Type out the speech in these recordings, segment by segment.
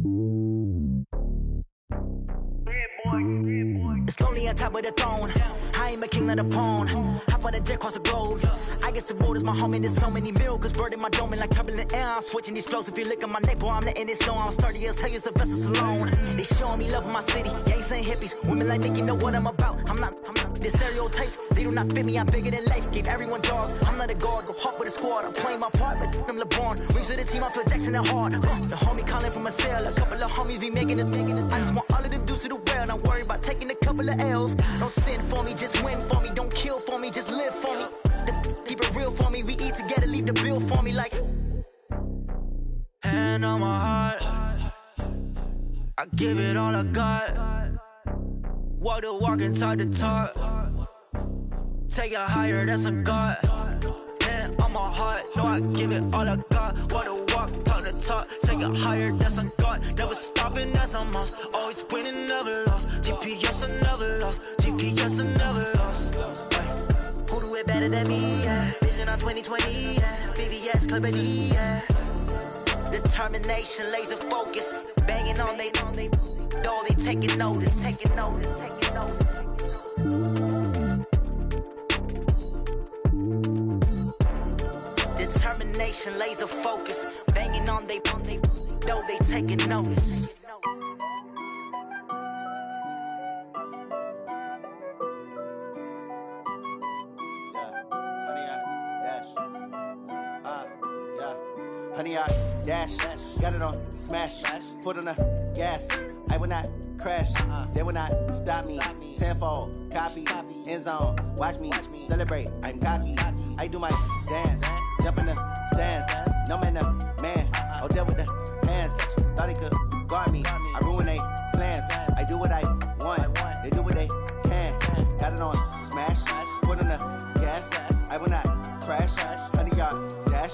It's lonely on top of the throne. I ain't a king, not a pawn. Hop on a jet across the globe. I guess the world is my home and there's so many milk. Bird in my dome and like turbulent air. I'm switching these flows. If you look at my neck, boy, I'm letting it snow. I'm sturdy as hell, as a vessel alone. They showing me love in my city. Gangs ain't hippies. Women like Nicky know what I'm about. I'm not. The stereotypes, they do not fit me. I'm bigger than life. Gave everyone jobs. I'm not a guard. Go hard with a squad. I'm playing my part like them LeBron. Rings to the team. I feel Jackson and hard. The homie calling from a cell. A couple of homies be making it. I just want all of them dudes to the well. Not worry about taking a couple of L's. Don't sin for me, just win for me. Don't kill for me, just live for me. Keep it real for me. We eat together, leave the bill for me like. Hand on my heart, I give it all I got. Walk the walk and talk the talk. Take it higher, that's a God. Hand on my heart, no, I give it all I got. Walk the walk, talk the talk. Take it higher, that's a God. Never stopping, that's a must. Always winning, never lost. GPS, I never lost. GPS, I never lost. Who do it better than me? Yeah. Vision on 2020. Yeah. VVS, Clarity. Yeah. Determination, laser focus. Banging on they door, they taking notice. Taking notice. Determination, laser focus. Banging on they door, they taking notice. Honey, I dash, got it on smash, foot on the gas. I will not crash, they will not stop me. Tenfold, copy, end zone, watch me celebrate. I'm cocky, I do my dance, jump in the stands. No man, the man, oh, deal with the hands. Thought he could guard me, I ruin they plans. I do what I want, they do what they can. Got it on smash, foot on the gas. I will not crash, honey, y'all dash,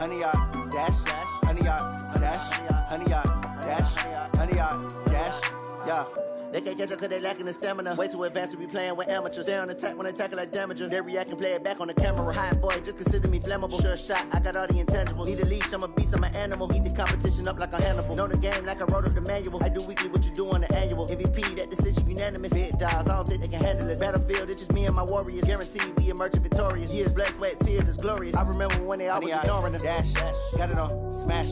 honey, y'all. Dash, honey, y'all, dash, honey, y'all, dash, honey, y'all, dash, yeah. They can't catch up cause they lacking the stamina. Way too advanced to be playing with amateurs. Stay on attack when they tackle like damager. They react and play it back on the camera. Hot boy, just consider me flammable. Sure shot, I got all the intangibles. Need a leash, I'm a beast, I'm an animal. Heat the competition up like a Hannibal. Know the game like I wrote up the manual. I do weekly what you do on the annual. MVP, that decision unanimous. Big dials, I don't think they can handle it. Battlefield, it's just me and my warriors. Guaranteed we emerging victorious. Years, blood, sweat, tears, it's glorious. I remember when they always ignoring us. Dash, got it on smash,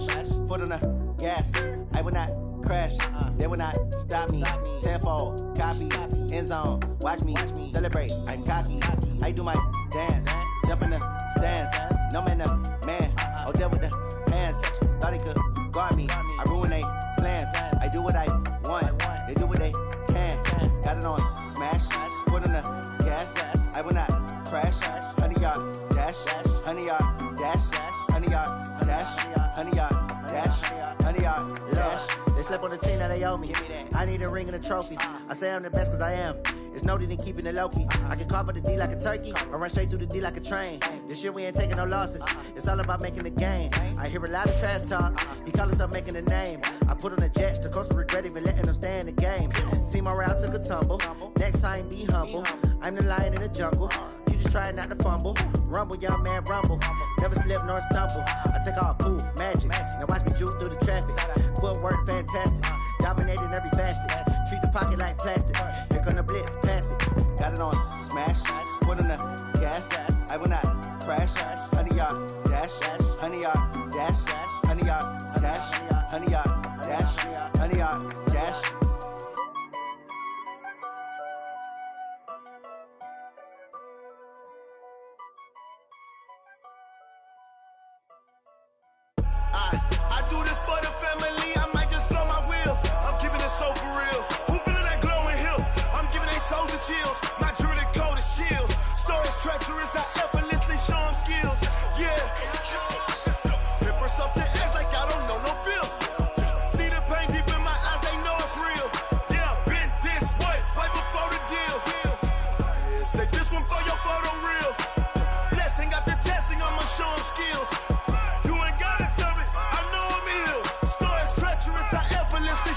foot on the gas. I will not crash, they will not stop me. Tenfold, copy, end zone, watch me celebrate. I'm cocky, I do my dance, jump in the stands. No man, the man, oh, deal with the hands. Thought he could guard me, I ruin they plans. I do what I want, they do what they can. Got it on smash, foot on the gas. I will not crash, honey, y'all dash, honey, y'all dash, honey, y'all dash, honey, y'all dash, honey, y'all dash. They slept on the team that they owe me. I need a ring and a trophy. I say I'm the best cause I am. It's no need in keeping it low-key. I can carve up the D like a turkey or run straight through the D like a train. This year we ain't taking no losses. It's all about making the game. I hear a lot of trash talk. He call himself making a name. I put on the jets. The coach will regret even letting them stay in the game. Team morale took a tumble. Next time be humble. I'm the lion in the jungle. You just try not to fumble. Rumble, young man, rumble. Never slip nor stumble. I take off, poof, magic. Now watch me juke through the traffic. Footwork fantastic. Dominating every facet. Treat the pocket like plastic. Here come the blitz, pass it. Got it on smash, foot on the gas. I will not crash. Honey, y'all dash, honey, y'all dash, honey, y'all dash, honey, y'all dash, honey, y'all dash. I do this for the family. I might just blow my wheel. I'm keeping it so for real. Who feeling that glowing hill? I'm giving they soldier chills. My jewelry code is chill. Stories treacherous. I effortlessly show them skills. Yeah. Pepper stuff the edge like I don't know no bill. See the pain deep in my eyes. They know it's real. Yeah, been this way before the deal. Say this one for your photo reel. Blessing after testing. I'ma show them skills.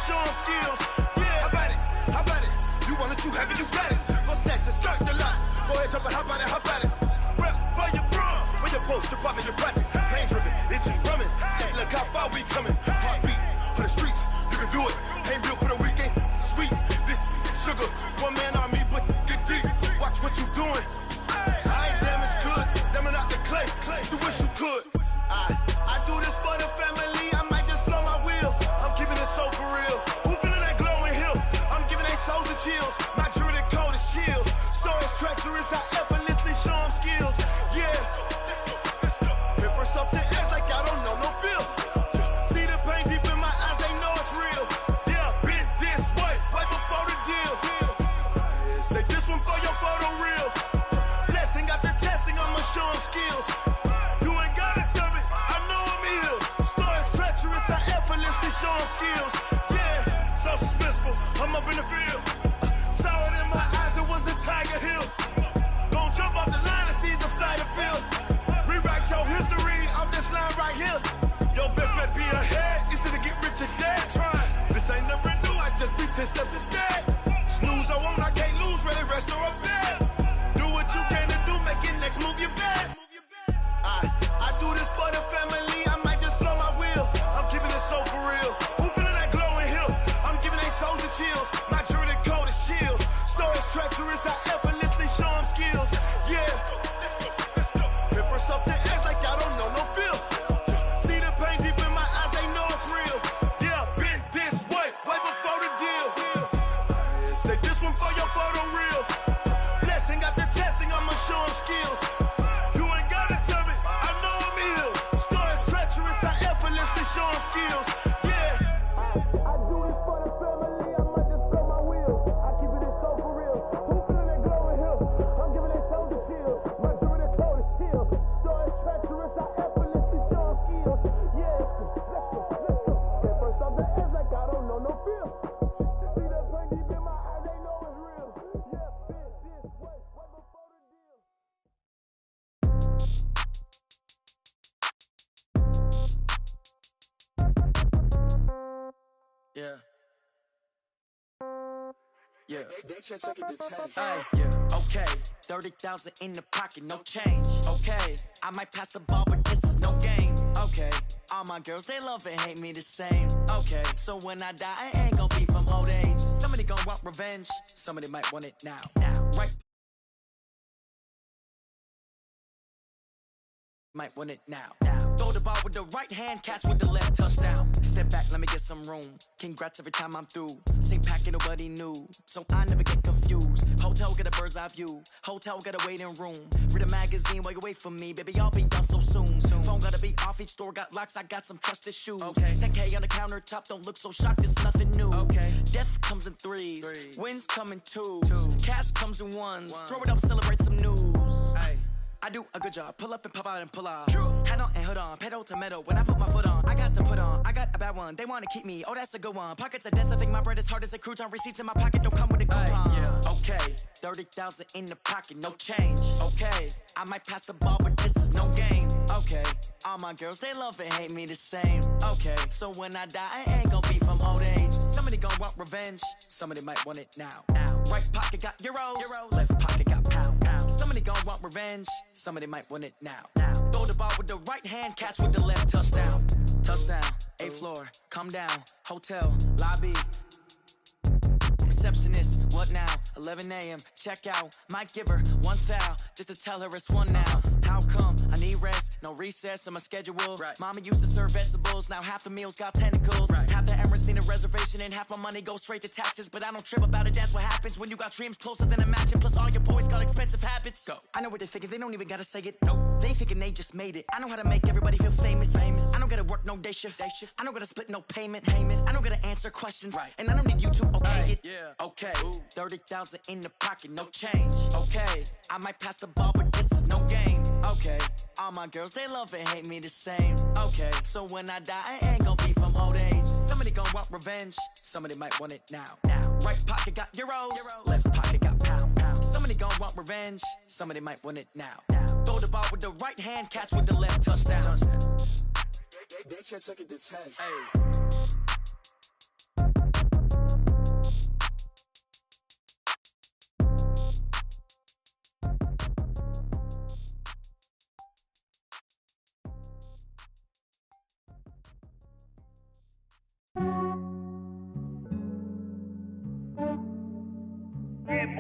Show them skills. Yeah, how about it? You want it, you have it, you got it. Go snatch it, start the lot. Go ahead, jump it, how about it? Rep for your bro, for your post, your your projects. Pain driven, itching, drumming. Look how far we coming. Heartbeat on the streets, you can skills. Yeah, so suspenseful. I'm up in the field. Saw it in my eyes, it was the Tiger Hill. Gon' jump off the line and see the flight of field. Rewrite your history off this line right here. Your best bet be ahead, easy to get rich or dead trying. This ain't never new, I just be 10 steps instead. Snooze or won't, I can't lose, ready, rest or a bed. Do what you can to do, make your next move your best. I do this for the family, I might just blow my wheel. I'm keeping it so for real. Who feeling that glowing hill? I'm giving they soldier chills. My jewelry code is chill. Stories treacherous, I effortlessly show them skills. Yeah. Paper stuff the edge like I don't know no feel. See the pain deep in my eyes, they know it's real. Yeah, been this way before the deal. Say this one for your photo reel. Blessing after testing, I'ma show them skills. You ain't gotta tell me, I know I'm ill. Stories treacherous, I effortlessly show them skills. Yeah. I do this for the family, I might just blow my wheel. I keep it so for real. Who feeling that glowing hill? I'm giving they soldier chills. My jewelry code is chill. Stories treacherous, I effortlessly show them skills. Yeah, let's go. Get first off the edge like I don't know no feel. See that pain deep in my eyes, they know it's real. Yeah, been this way before the deal. Yeah. Yeah. Hey, yeah. Okay. 30,000 in the pocket, no change. Okay. I might pass the ball, but this is no game. Okay. All my girls, they love and hate me the same. Okay. So when I die, I ain't gonna be from old age. Somebody gonna want revenge. Somebody might want it now. Right. Might win it now. Throw the ball with the right hand, catch with the left, touchdown. Step back, let me get some room. Congrats every time I'm through. Same packet, nobody knew, so I never get confused. Hotel get a bird's eye view. Hotel get a waiting room. Read a magazine while you wait for me, baby. I'll be done so soon. Phone gotta be off, each store got locks. I got some trusted shoes. Okay. 10K on the countertop, don't look so shocked. It's nothing new. Okay. Death comes in threes. Wins come in twos. Cash comes in ones. Throw it up, celebrate some news. Hey. I do a good job, pull up and pop out and pull off. Hat on and hood on, pedal to metal. When I put my foot on, I got to put on. I got a bad one, they wanna keep me, oh that's a good one. Pockets are dense, I think my bread is hard as a crouton. Receipts in my pocket don't come with a coupon. Yeah. Okay, 30,000 in the pocket, no change. Okay, I might pass the ball, but this is no game. Okay, all my girls, they love and hate me the same. Okay, so when I die, I ain't gonna be from old age. Somebody gonna want revenge, somebody might want it now. Right pocket got euros, left pocket got pounds. Somebody gonna want revenge, somebody might want it now. Throw the ball with the right hand, catch with the left, touchdown. Touchdown, 8th floor, come down, hotel, lobby. Receptionist, what now? 11 a.m., check out. Might give her one foul, just to tell her it's one now. How come? I need rest, no recess in my schedule. Right. Mama used to serve vegetables, now half the meals got tentacles. Right. Half the Emirates need a reservation and half my money goes straight to taxes. But I don't trip about it, that's what happens when you got dreams closer than a matching. Plus all your boys got expensive habits. Go. I know what they're thinking, they don't even gotta say it. Nope. They thinking they just made it. I know how to make everybody feel famous. I don't gotta work no day shift. I don't gotta split no payment. I don't gotta answer questions. Right. And I don't need you to okay it. Yeah. Okay, 30,000 in the pocket, no change. Okay, I might pass the ball, but this is no game. Okay, all my girls, they love and hate me the same. Okay, so when I die, I ain't gonna be from old age. Somebody gonna want revenge, somebody might want it now. Right pocket got euros, left pocket got pounds. Somebody gonna want revenge, somebody might want it now. Throw the ball with the right hand, catch with the left, touchdown. They took it to 10. Hey.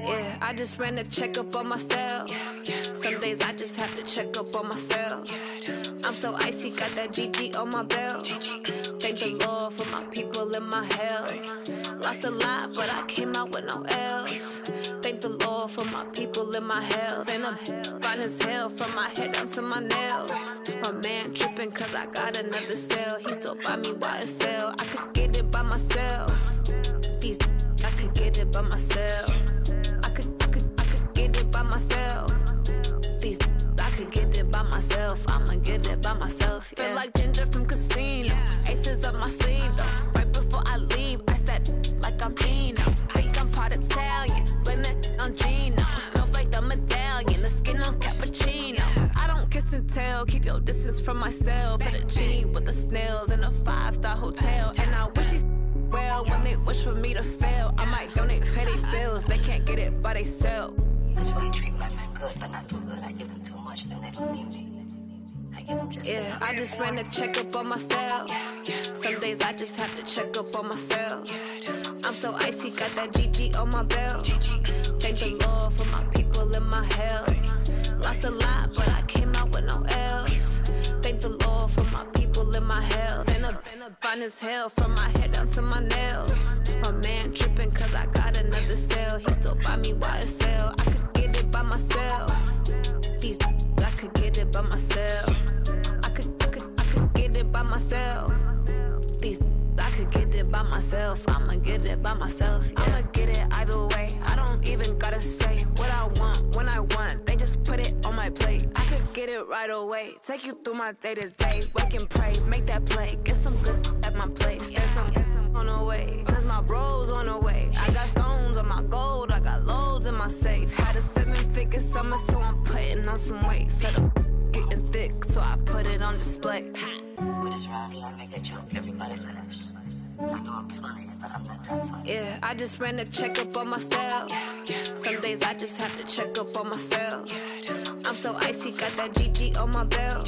Yeah, I just ran a checkup on myself. Some days I just have to check up on myself. I'm so icy, got that GG on my belt. Thank the Lord for my people and my health. Lost a lot, but I came out with no L's. Thank the Lord for my people and my health. And I'm fine as hell from my head down to my nails. My man tripping cause I got another cell. He still buy me YSL. I could get it by myself. These I could get it by myself. I could get it by myself. These I could get it by myself. I'ma get it by myself. Yeah. Feel like Ginger from Casino. Aces up my sleeve though. Right before from myself. Fettuccine with the snails in a 5-star hotel. And I wish these well when they wish for me to fail. I might donate, pay their bills. They can't get it by they self. That's why you treat women good, but not too good. I give them too much, then they don't need me. I give them just yeah, I just ran a checkup on myself. Some days I just have to check up on myself. I'm so icy, got that GG on my belt. Thank the Lord for my people in my health. Lost a lot, but I came out with no else. Thank the Lord for my people in my health. And I'm fine as hell from my head down to my nails. My man tripping cause I got another cell. He still buy me YSL. I could get it by myself. These I could get it by myself. I could get it by myself. These I could get it by myself. I'ma get it by myself. Yeah. I'ma get it either way. I don't even gotta say what I want when I want. They just put it on my plate. I could get it right away. Take you through my day to day. Wake and pray, make that play. Get some good at my place. There's some on the way. Cause my bros on the way. I got stones on my gold. I got loads in my safe. Had a 7-figure summer, so I'm putting on some weight. Set up getting thick, so I put it on display. With this round here, I make a joke, everybody laughs. I know I'm funny, but I'm not that funny. Yeah, I just ran a checkup on myself. Some days I just have to check up on myself. I'm so icy, got that GG on my belt.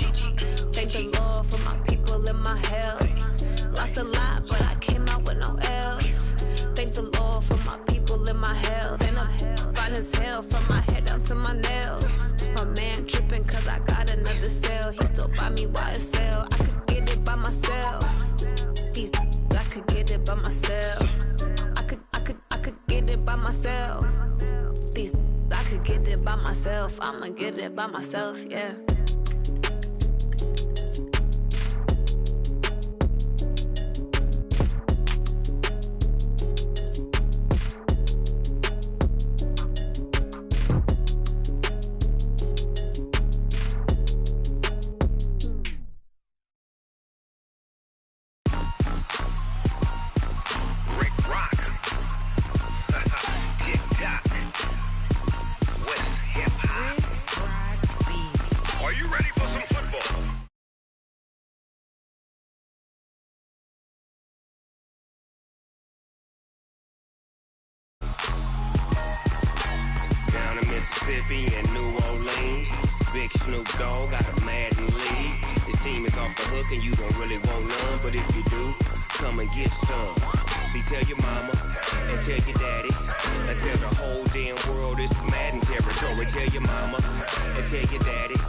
Thank the Lord for my people in my health. Lost a lot, but I came out with no else. Thank the Lord for my people in my health. And I'm fine as hell from my head down to my nails. My man tripping cause I got another cell. He still buy me YSL. I could get it by myself. These I could get it by myself. I could get it by myself. These I could get it by myself. I'ma get it by myself, yeah. Mississippi and New Orleans. Big Snoop Dogg got a Madden lead. His team is off the hook and you don't really want none, but if you do, come and get some. See, tell your mama and tell your daddy and tell the whole damn world this is Madden territory. Tell your mama and tell your daddy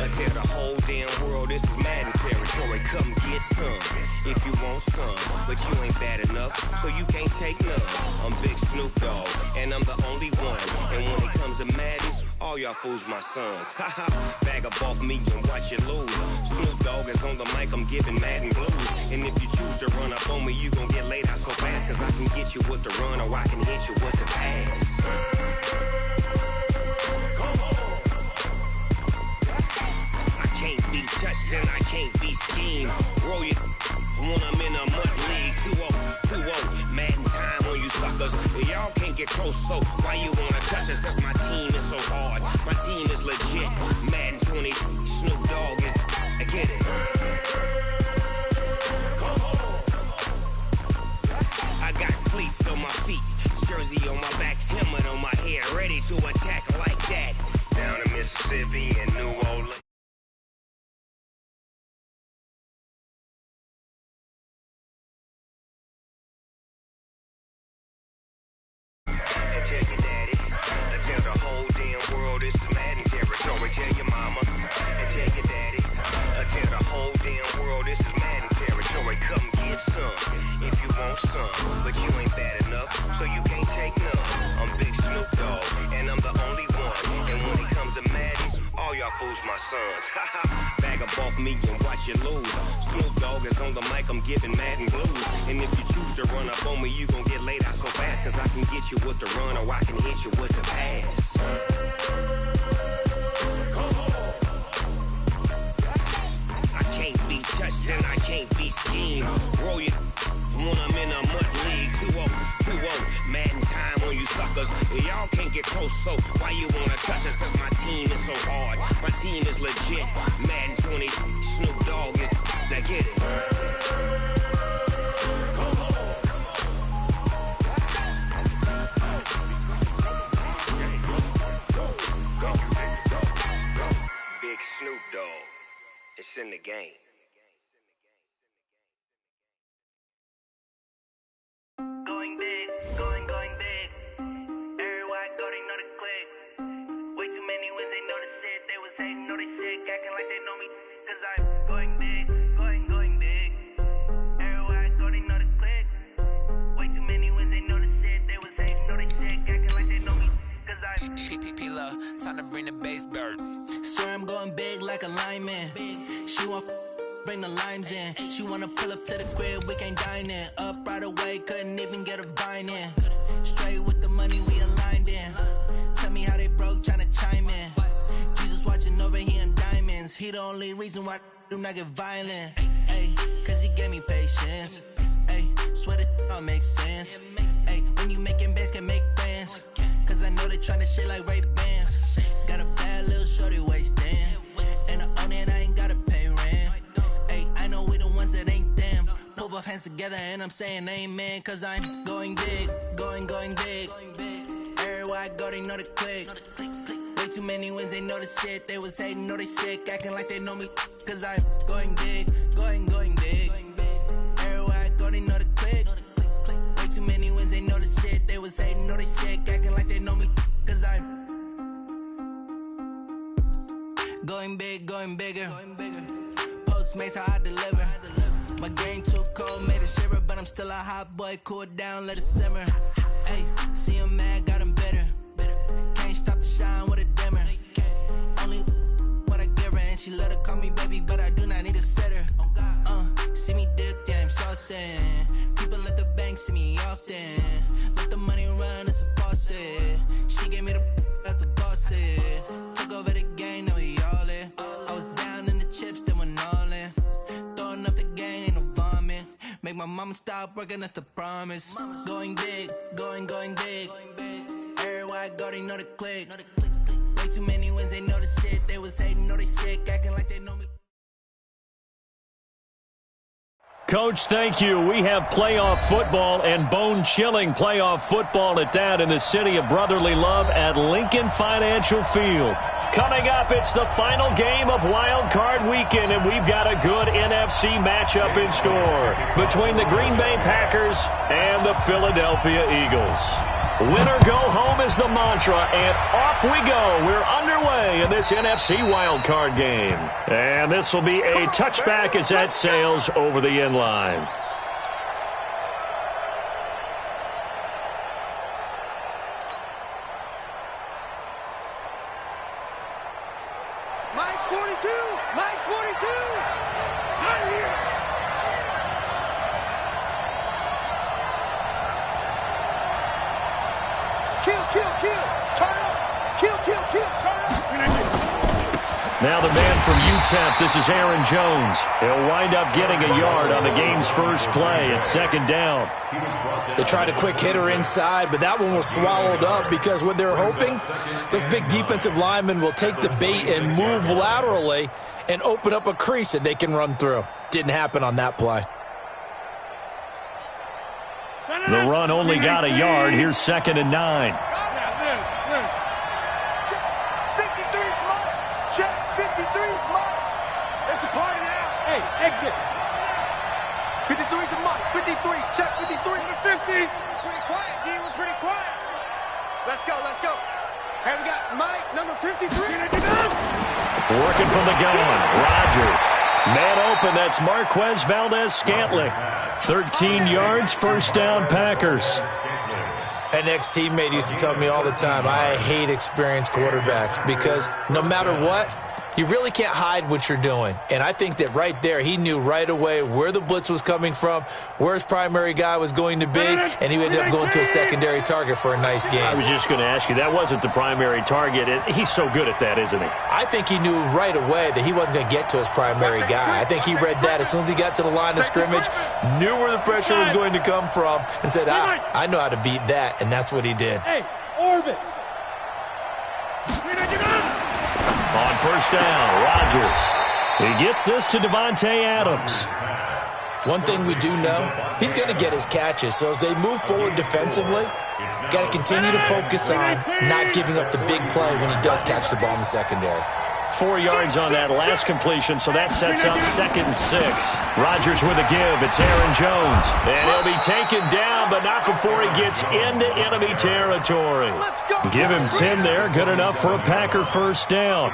and tell the whole damn world this is Madden territory. Come get some if you want some, but you ain't bad enough, so you can't take none. I'm Big Snoop Dogg and I'm the only one, and when it comes to Madden, all y'all fools my sons. Haha, bag up off me and watch you lose. Snoop Dogg is on the mic, I'm giving Madden blues. And if you choose to run up on me, you gon' get laid out so fast, cause I can get you with the run or I can hit you with the pass. I can't be touched and I can't be schemed. Roll you when I'm in a mud league. 2-0, Madden time on you suckers. Y'all can't get close, so why you wanna touch us? Cause my team is so hard, my team is legit. Madden 20, Snoop Dogg is, I get it. I got cleats on my feet, jersey on my back, helmet on my head, ready to attack like that. Down in Mississippi and New Orleans. Tell your daddy, and tell the whole damn world this is Madden territory. Tell your mama, and tell your daddy, and tell the whole damn world this is Madden territory. Come get some, if you want some, but you ain't bad enough, so you can't take none. I'm Big Snoop Dogg, and I'm the only one, and when it comes to Madden, all y'all fools my sons. Bag up off me and watch you lose. Snoop Dogg is on the mic, I'm giving Madden blues. And if you choose to run up on me, you gon' get laid out so fast, cause I can get you with the run or I can hit you with the pass. I can't be touched and I can't be schemed. Roll you when I'm in a mud league. 2-0. 2-0, Madden time on you suckers. Y'all can't get close, so why you wanna touch us? Cause my team is so hard, my team is legit. Madden 20, Snoop Dogg is, now get it. Big Snoop Dogg, it's in the game. Going big, going big. Everywhere I go, they know the click. Way too many wins, they know the shit. They was hating, know they sick, acting like they know me. Cause I'm going big, going big. Everywhere I go, they know the click. Way too many wins, they know the shit. They was hating, know they sick, acting like they know me. Cause I'm P-P-P-Love, time to bring the bass bird. Swear I'm going big like a lineman. She want bring the limes in. She wanna pull up to the crib, we can't dine in. Up right away, couldn't even get a vine in. Straight with the money, we aligned in. Tell me how they broke, tryna chime in. Jesus watching over here in diamonds. He the only reason why I do not get violent. Ay, cause he gave me patience. Ay, swear that all makes sense. Ay, when you making bands, can make friends. Cause I know they tryna shit like Ray-Bans. Got a bad little shorty wasting. And I own it, I ain't gotta pay rent. Ay, I know we the ones that ain't them. Pull both hands together and I'm saying amen. Cause I'm going big, going big. Everywhere I go, they know the click. Way too many wins, they know the shit. They was hating, know they sick, acting like they know me. Cause I'm going big, going big. Everywhere I go, they know the click. Way too many wins, they know the shit. They was hating, know they sick, acting like they know me. Cause I'm going big, going bigger. Postmates how I deliver. My game too cold, made it shiver, but I'm still a hot boy. Cool it down, let it simmer. Hey, see him mad, got him bitter. Can't stop the shine with a dimmer. Only what I give her, and she let her call me baby, but I do not need a sitter. See me dip, yeah, I'm saucing. People at the bank see me often. Let the money run, it's a faucet. She gave me the that's a boss is. Took over the game, now we all in. I was down in the chips, then went all in. Throwing up the game, ain't no vomit. Make my mama stop working, that's the promise. Going big, going big. Everywhere I go, they know the click. Way too many wins, they know the shit. They was hating, know they sick, acting like they know me. Coach, thank you. We have playoff football and bone-chilling playoff football at that in the city of brotherly love at Lincoln Financial Field. Coming up, it's the final game of Wild Card Weekend, and we've got a good NFC matchup in store between the Green Bay Packers and the Philadelphia Eagles. Winner go home is the mantra, and off we go. We're underway in this NFC wildcard game. And this will be a touchback as that sails over the end line. Mike's 42! Mike's 42! Out of here! Kill, turn up. Kill, turn up. Now the man from UTEP, this is Aaron Jones. He'll wind up getting a yard on the game's first play. It's second down. They tried a quick hitter inside, but that one was swallowed up because what they're hoping, those big defensive linemen will take the bait and move laterally and open up a crease that they can run through. Didn't happen on that play. The run only got a yard. Here's 2nd and 9. 53's mine. Check, 53's mine. It's a party now. Hey, exit. 53's the money. 53, check 53. 50. Pretty quiet, D. We're pretty quiet. Let's go. Hey, we got Mike, number 53. Working from the gun, Rodgers. Man open, that's Marquez Valdez-Scantling. 13 yards, first down, Packers. An ex-teammate used to tell me all the time, I hate experienced quarterbacks because no matter what, You really can't hide what you're doing. And I think that right there, he knew right away where the blitz was coming from, where his primary guy was going to be, and he ended up going to a secondary target for a nice game. I was just going to ask you, that wasn't the primary target. He's so good at that, isn't he? I think he knew right away that he wasn't going to get to his primary guy. I think he read that as soon as he got to the line of scrimmage, knew where the pressure was going to come from, and said, I know how to beat that, and that's what he did. Hey, Orbit. On first down, Rodgers. He gets this to Devontae Adams. One thing we do know, he's going to get his catches. So as they move forward defensively, got to continue to focus on not giving up the big play when he does catch the ball in the secondary. 4 yards on that last completion, so that sets up 2nd and 6. Rodgers with a give. It's Aaron Jones. And he'll be taken down, but not before he gets into enemy territory. Give him 10 there. Good enough for a Packer first down.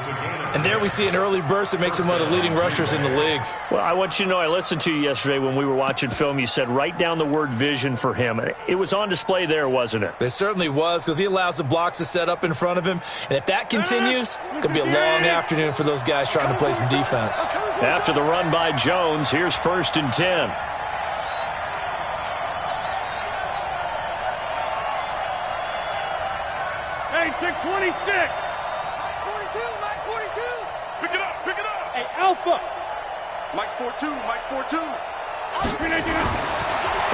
And there we see an early burst that makes him one of the leading rushers in the league. Well, I want you to know, I listened to you yesterday when we were watching film. You said write down the word vision for him. It was on display there, wasn't it? It certainly was, because he allows the blocks to set up in front of him. And if that continues, it's going to be a long afternoon for those guys trying to play some defense. After the run by Jones, here's 1st and 10. Hey, take 26. Mike 42. Pick it up. Hey, Alpha. Mike's 4-2.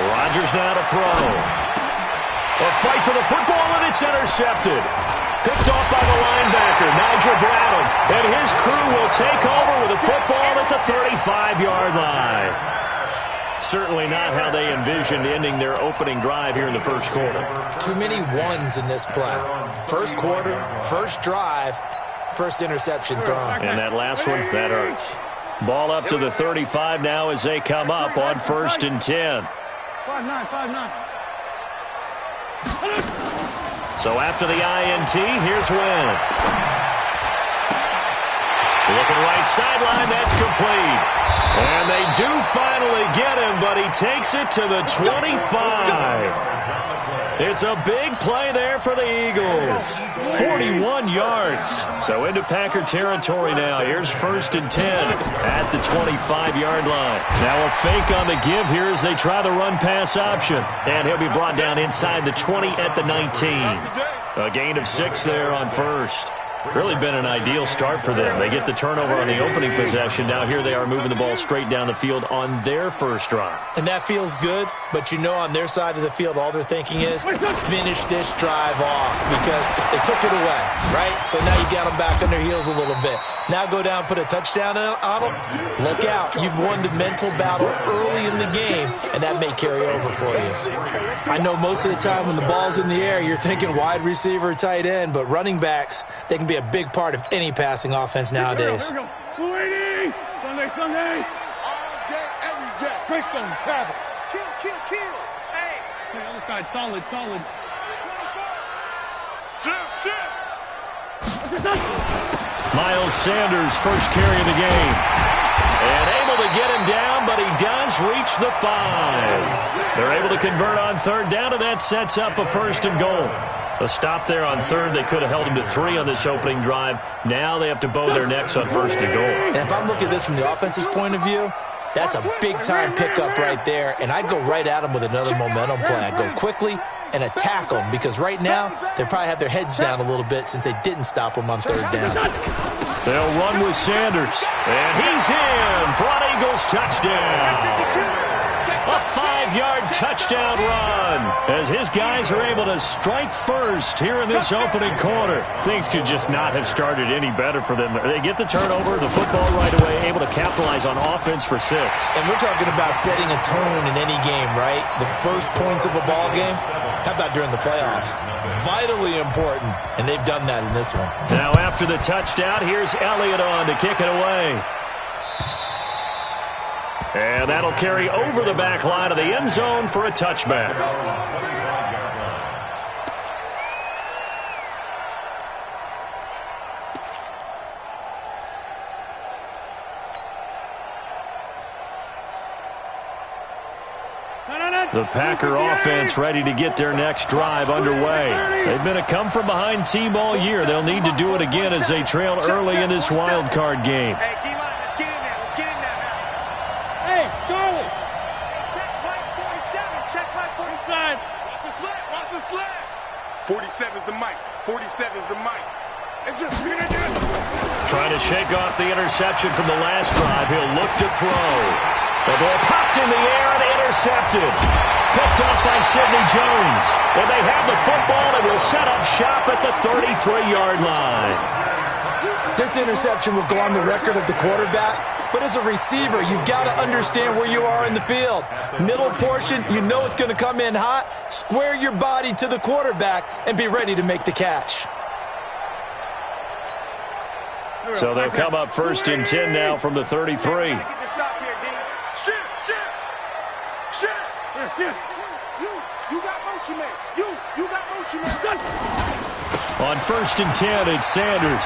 Rodgers now to throw. A fight for the football, and it's intercepted. Picked off by the linebacker, Nigel Bradham. And his crew will take over with the football at the 35-yard line. Certainly not how they envisioned ending their opening drive here in the first quarter. Too many ones in this play. First quarter, first drive, first interception thrown. And that last one, that hurts. Ball up to the 35 now as they come up on 1st and 10. 5-9. So after the INT, here's Wentz. Looking right sideline, that's complete. And they do finally get him, but he takes it to the 25. It's a big play there for the Eagles. 41 yards. So into Packer territory now. Here's 1st and 10 at the 25-yard line. Now a fake on the give here as they try the run-pass option. And he'll be brought down inside the 20 at the 19. A gain of 6 there on first. Really been an ideal start for them. They get the turnover on the opening possession. Now here they are moving the ball straight down the field on their first drive. And that feels good, but you know on their side of the field, all they're thinking is finish this drive off because they took it away, right? So now you got them back on their heels a little bit. Now go down, put a touchdown on them. Look out. You've won the mental battle early in the game, and that may carry over for you. I know most of the time when the ball's in the air, you're thinking wide receiver, tight end, but running backs, they can be a big part of any passing offense nowadays. Here we go. 280. Sunday. All day, every day. Greystone, travel. Kill. Hey. Hey, other side, solid. Shit. Miles Sanders, first carry of the game. And able to get him down, but he does reach the 5. They're able to convert on 3rd down, and that sets up a 1st and goal. A stop there on 3rd. They could have held him to 3 on this opening drive. Now they have to bow their necks on 1st and goal. And if I'm looking at this from the offense's point of view, that's a big-time pickup right there, and I'd go right at him with another momentum play. I'd go quickly and attack them because right now they probably have their heads down a little bit since they didn't stop them on 3rd down. They'll run with Sanders, and he's in for an Eagles touchdown. A 5-yard touchdown run as his guys are able to strike first here in this opening quarter. Things could just not have started any better for them. They get the turnover, the football right away, able to capitalize on offense for 6. And we're talking about setting a tone in any game, right? The first points of a ball game. How about during the playoffs? Vitally important, and they've done that in this one. Now after the touchdown, here's Elliott on to kick it away. And that'll carry over the back line of the end zone for a touchback. The Packer offense ready to get their next drive underway. They've been a come-from-behind team all year. They'll need to do it again as they trail early in this wild card game. Hey, D-line, let's get in there. Let's get in there now. Hey, Charlie. Check plate 47. Check plate 47. Watch the sled. Watch the sled. 47's the mic. 47's the mic. It's just me and you. Trying to shake off the interception from the last drive. He'll look to throw. The ball popped in the air and intercepted. Picked off by Sidney Jones. And they have the football and will set up shop at the 33-yard line. This interception will go on the record of the quarterback. But as a receiver, you've got to understand where you are in the field. Middle portion, you know it's going to come in hot. Square your body to the quarterback and be ready to make the catch. So they'll come up 1st and 10 now from the 33. You got motion, man. You got motion, man. On 1st and 10, it's Sanders.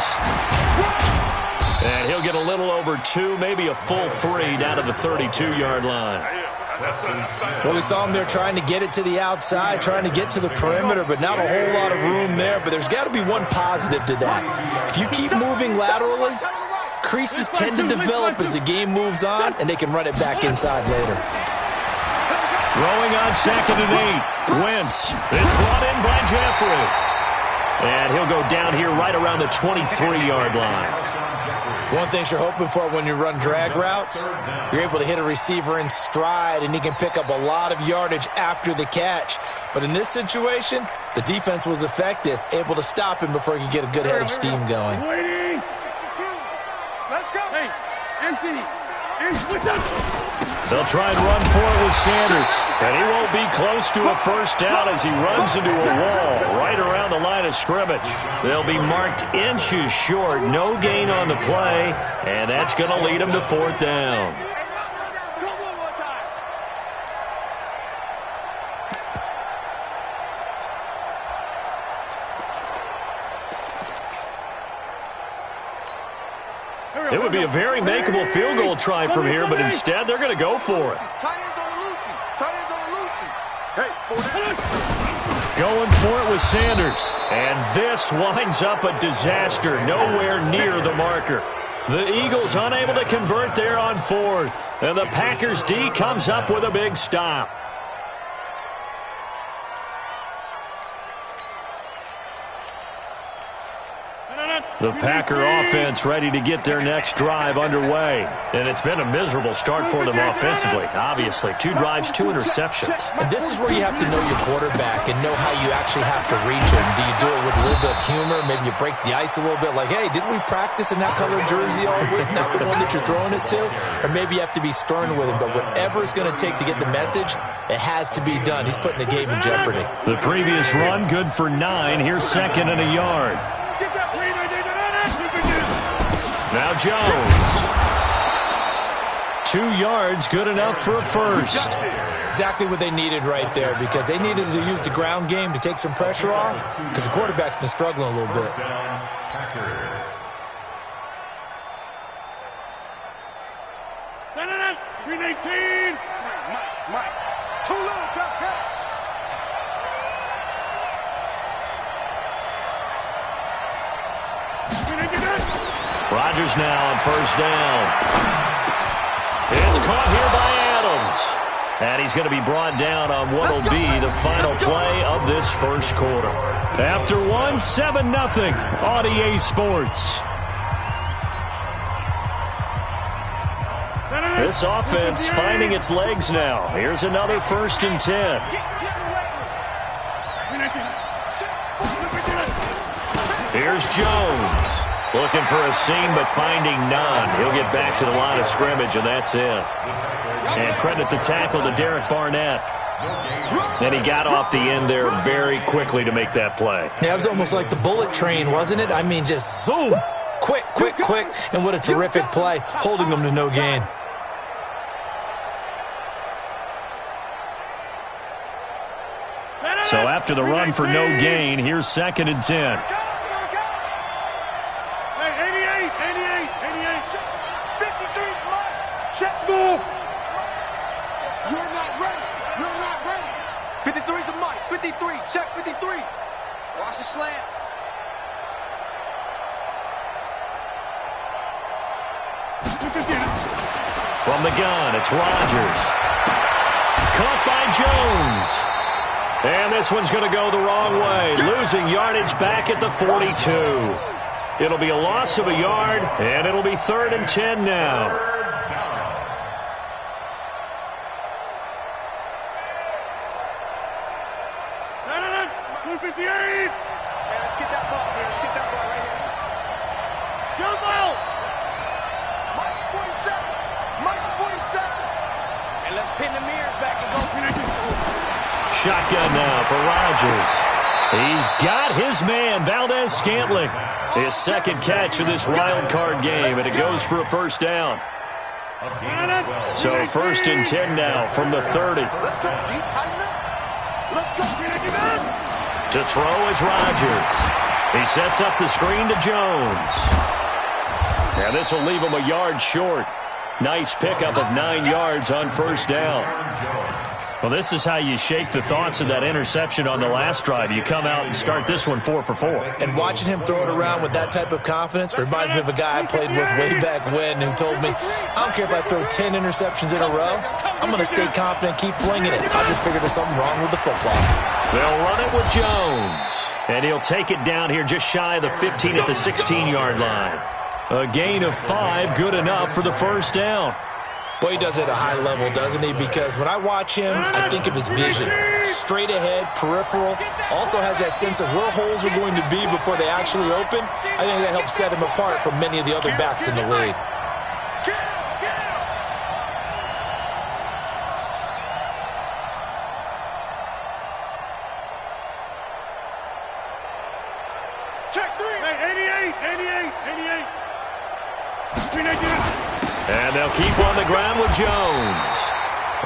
And he'll get a little over 2, maybe a full 3 down to the 32-yard line. Well, we saw him there trying to get it to the outside, trying to get to the perimeter, but not a whole lot of room there. But there's got to be one positive to that. If you keep moving laterally, creases tend to develop as the game moves on, and they can run it back inside later. Throwing on 2nd and 8. Wentz is brought in by Jeffrey. And he'll go down here right around the 23-yard line. One thing you're hoping for when you run drag routes, you're able to hit a receiver in stride, and he can pick up a lot of yardage after the catch. But in this situation, the defense was effective, able to stop him before he could get a good head of steam going. Let's go. Hey, Anthony. They'll try and run for it with Sanders. And he won't be close to a first down as he runs into a wall right around the line of scrimmage. They'll be marked inches short. No gain on the play. And that's going to lead them to 4th down. It would be a very makeable field goal try from here, but instead they're going to go for it. Going for it with Sanders. And this winds up a disaster, nowhere near the marker. The Eagles unable to convert there on 4th. And the Packers D comes up with a big stop. The Packer offense ready to get their next drive underway. And it's been a miserable start for them offensively. Obviously, 2 drives, 2 interceptions. And this is where you have to know your quarterback and know how you actually have to reach him. Do you do it with a little bit of humor? Maybe you break the ice a little bit like, hey, didn't we practice in that color jersey all week, not the one that you're throwing it to? Or maybe you have to be stern with him. But whatever it's going to take to get the message, it has to be done. He's putting the game in jeopardy. The previous run, good for 9. Here's 2nd and a yard. Now Jones. 2 yards, good enough for a first. Exactly what they needed right there, because they needed to use the ground game to take some pressure off, because the quarterback's been struggling a little bit. No. 319. Mike. Too low, cut. Rodgers now on 1st down. It's caught here by Adams. And he's going to be brought down on what will be the final play of this first quarter. After 1, 7-0 on EA Sports. This offense finding its legs now. Here's another 1st and 10. Here's Jones. Looking for a seam, but finding none. He'll get back to the line of scrimmage, and that's it. And credit the tackle to Derek Barnett. And he got off the end there very quickly to make that play. Yeah, it was almost like the bullet train, wasn't it? I mean, just zoom. Quick. And what a terrific play, holding them to no gain. So after the run for no gain, here's 2nd and 10. 53's left. Check move. You're not ready. Watch the slam. From the gun, it's Rodgers. Caught by Jones. And this one's going to go the wrong way, losing yardage back at the 42. It'll be a loss of a yard, and it'll be 3rd and 10 now. No. 258. Yeah, let's get that ball here. Let's get that ball right here. Jump out. Mike's 47. Mike's 47. And let's pin the mirrors back and go. Shotgun now for Rodgers. He's got his man, Valdez-Scantling. His second catch of this wild card game, and it goes for a first down. So 1st and 10 now from the 30. Let's go, D. Tighten up. Let's go. To throw is Rodgers. He sets up the screen to Jones. Now this will leave him a yard short. Nice pickup of 9 yards on first down. Well, this is how you shake the thoughts of that interception on the last drive. You come out and start this one 4 for 4. And watching him throw it around with that type of confidence reminds me of a guy I played with way back when who told me, I don't care if I throw 10 interceptions in a row. I'm going to stay confident, keep flinging it. I just figured there's something wrong with the football. They'll run it with Jones. And he'll take it down here just shy of the 15 at the 16-yard line. A gain of 5, good enough for the first down. Boy, he does it at a high level, doesn't he? Because when I watch him, I think of his vision. Straight ahead, peripheral. Also has that sense of where holes are going to be before they actually open. I think that helps set him apart from many of the other backs in the league. Check 3. 88. And they'll keep on the ground with Jones.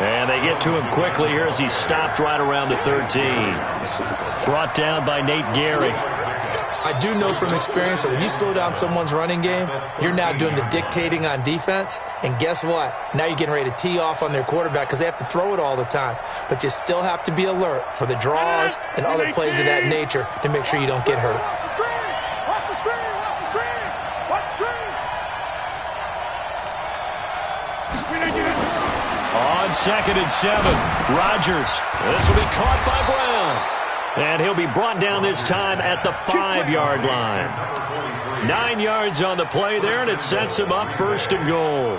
And they get to him quickly here as he's stopped right around the 13. Brought down by Nate Gehry. I do know from experience that when you slow down someone's running game, you're now doing the dictating on defense. And guess what? Now you're getting ready to tee off on their quarterback because they have to throw it all the time. But you still have to be alert for the draws and other plays of that nature to make sure you don't get hurt. On 2nd and 7, Rodgers. This will be caught by Brown. And he'll be brought down this time at the 5-yard line. 9 yards on the play there, and it sets him up 1st and goal.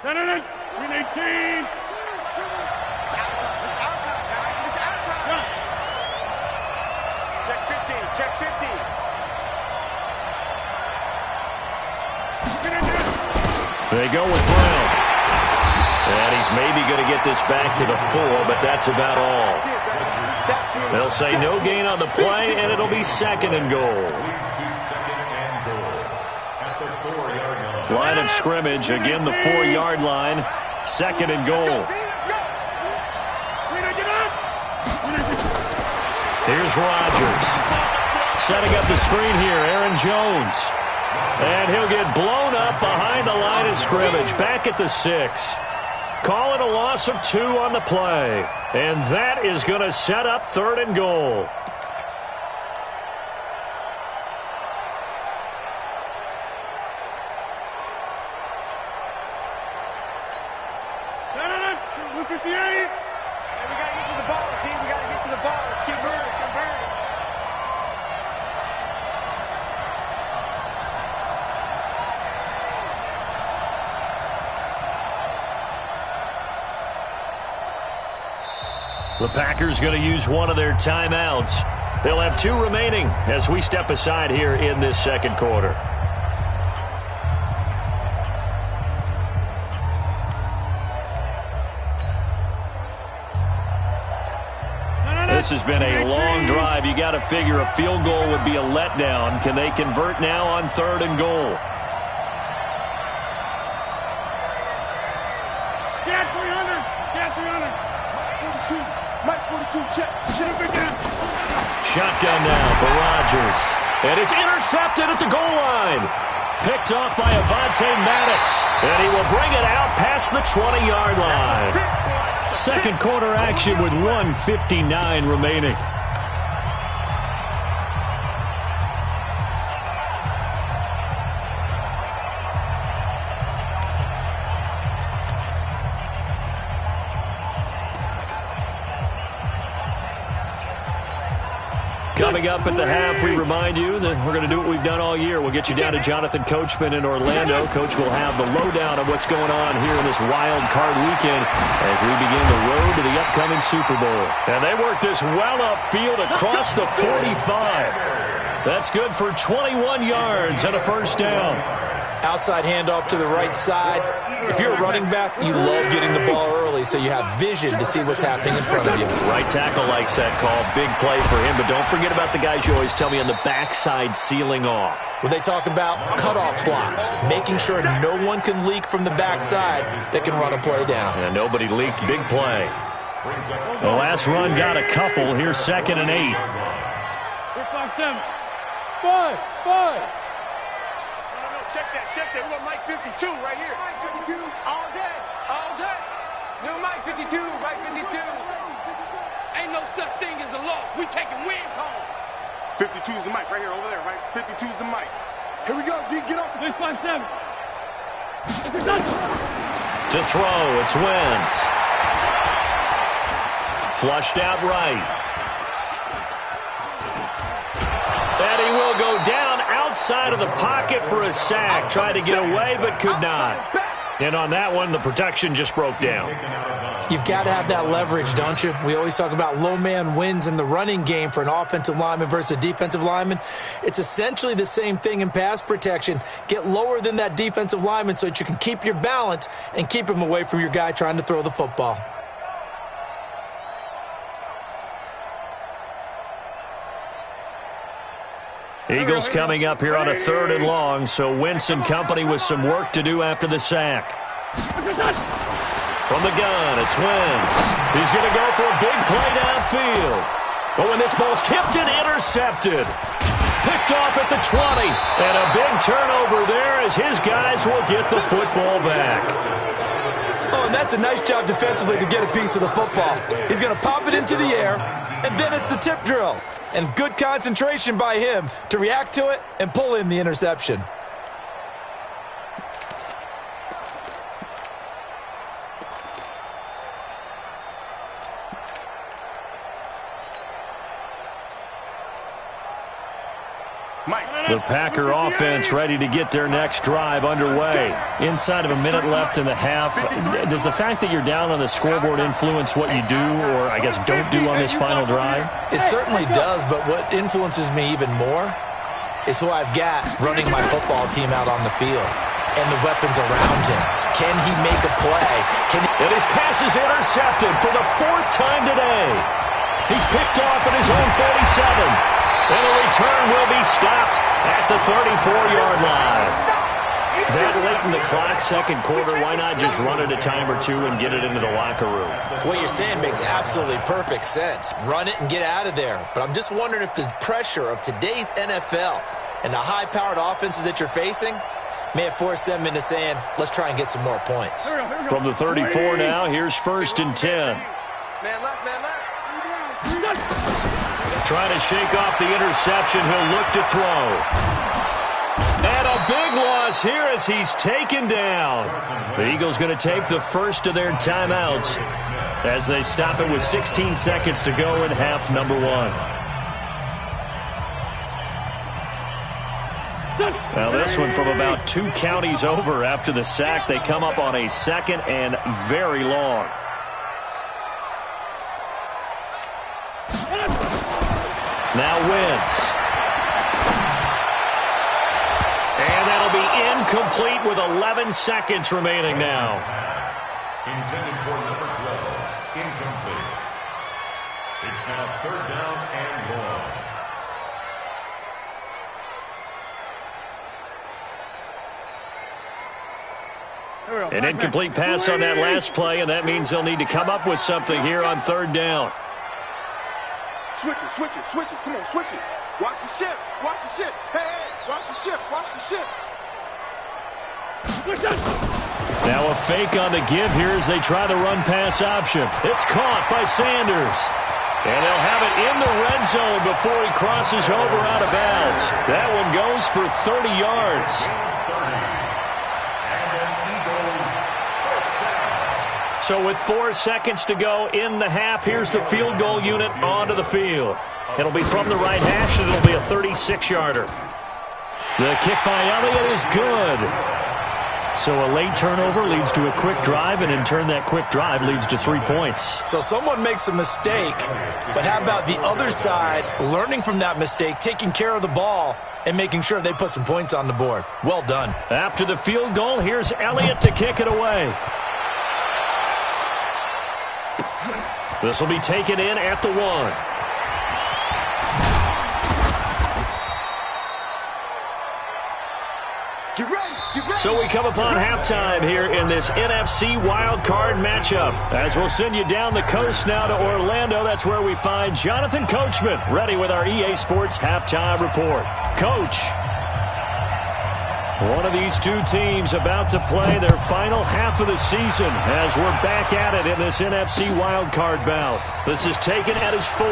No. 318. Check 50. They go with Brown. And he's maybe going to get this back to the 4, but that's about all. They'll say no gain on the play, and it'll be 2nd and goal. Line of scrimmage, again the 4-yard line. 2nd and goal. Here's Rodgers. Setting up the screen here, Aaron Jones. And he'll get blown up behind the line of scrimmage, back at the 6. Call it a loss of 2 on the play. And that is going to set up 3rd and goal. No. 258. Hey, we got to get to the ball, team. We got to get to the ball. Let's keep moving. The Packers going to use one of their timeouts. They'll have 2 remaining as we step aside here in this 2nd quarter. This has been a long drive. You got to figure a field goal would be a letdown. Can they convert now on 3rd and goal? Get 300. Get 300. 42. Mike 42, check. Shotgun now for Rodgers. And it's intercepted at the goal line. Picked off by Avonte Maddox. And he will bring it out past the 20-yard line. Second quarter action with 1:59 remaining. Coming up at the half, we remind you that we're going to do what we've done all year. We'll get you down to Jonathan Coachman in Orlando. Coach will have the lowdown of what's going on here in this wild card weekend as we begin the road to the upcoming Super Bowl. And they work this well upfield across the 45. That's good for 21 yards and a first down. Outside handoff to the right side. If you're a running back, you love getting the ball early so you have vision to see what's happening in front of you. Right tackle likes that call. Big play for him, but don't forget about the guys you always tell me on the backside sealing off. When they talk about cutoff blocks, making sure no one can leak from the backside that can run a play down. And nobody leaked. Big play. The last run got a couple. Here's 2nd and 8. 5. Check that. We got Mike 52 right here. Mike 52. All day. New Mike 52, Mike 52. Ain't no such thing as a loss. We taking wins home. 52 is the mic right here, over there, right? 52 is the mic. Here we go, D. Get off the 657. To throw, it's Wentz. Flushed out right. And he will go down outside of the pocket for a sack. Tried to get away, but could not. And on that one, the protection just broke down. You've got to have that leverage, don't you? We always talk about low man wins in the running game for an offensive lineman versus a defensive lineman. It's essentially the same thing in pass protection. Get lower than that defensive lineman so that you can keep your balance and keep him away from your guy trying to throw the football. Eagles coming up here on a 3rd and long, so Wentz and company with some work to do after the sack. From the gun, it's Wentz. He's going to go for a big play downfield. But when this ball's tipped and intercepted, picked off at the 20, and a big turnover there as his guys will get the football back. Oh, and that's a nice job defensively to get a piece of the football. He's going to pop it into the air, and then it's the tip drill. And good concentration by him to react to it and pull in the interception. The Packer offense ready to get their next drive underway. Inside of a minute left in the half, does the fact that you're down on the scoreboard influence what you do or, I guess, don't do on this final drive? It certainly does, but what influences me even more is who I've got running my football team out on the field and the weapons around him. Can he make a play? And his pass is intercepted for the 4th time today. He's picked off at his own 47. And the return will be stopped at the 34-yard line. That late in the clock, second quarter, why not just run it a time or two and get it into the locker room? What you're saying makes absolutely perfect sense. Run it and get out of there. But I'm just wondering if the pressure of today's NFL and the high-powered offenses that you're facing may have forced them into saying, let's try and get some more points. From the 34 now, here's 1st and 10. Man left. Trying to shake off the interception. He'll look to throw. And a big loss here as he's taken down. The Eagles going to take the first of their timeouts as they stop it with 16 seconds to go in half number 1. Now this one from about 2 counties over after the sack. They come up on a 2nd and very long. Now Wentz. And that'll be incomplete with 11 seconds remaining now. Intended for number 12. Incomplete. It's now 3rd down and 1. An incomplete pass on that last play, and that means they'll need to come up with something here on 3rd down. Switch it. Come on, switch it. Watch the ship. Hey, watch the ship. Now a fake on the give here as they try the run-pass option. It's caught by Sanders. And they'll have it in the red zone before he crosses over out of bounds. That one goes for 30 yards. So with 4 seconds to go in the half, here's the field goal unit onto the field. It'll be from the right hash, and it'll be a 36-yarder. The kick by Elliott is good. So a late turnover leads to a quick drive, and in turn that quick drive leads to 3 points. So someone makes a mistake, but how about the other side learning from that mistake, taking care of the ball, and making sure they put some points on the board? Well done. After the field goal, here's Elliott to kick it away. This will be taken in at the 1. So we come upon halftime here in this NFC wildcard matchup. As we'll send you down the coast now to Orlando, that's where we find Jonathan Coachman ready with our EA Sports halftime report. Coach, one of these two teams about to play their final half of the season as we're back at it in this NFC wildcard bout. This is taken at his 4.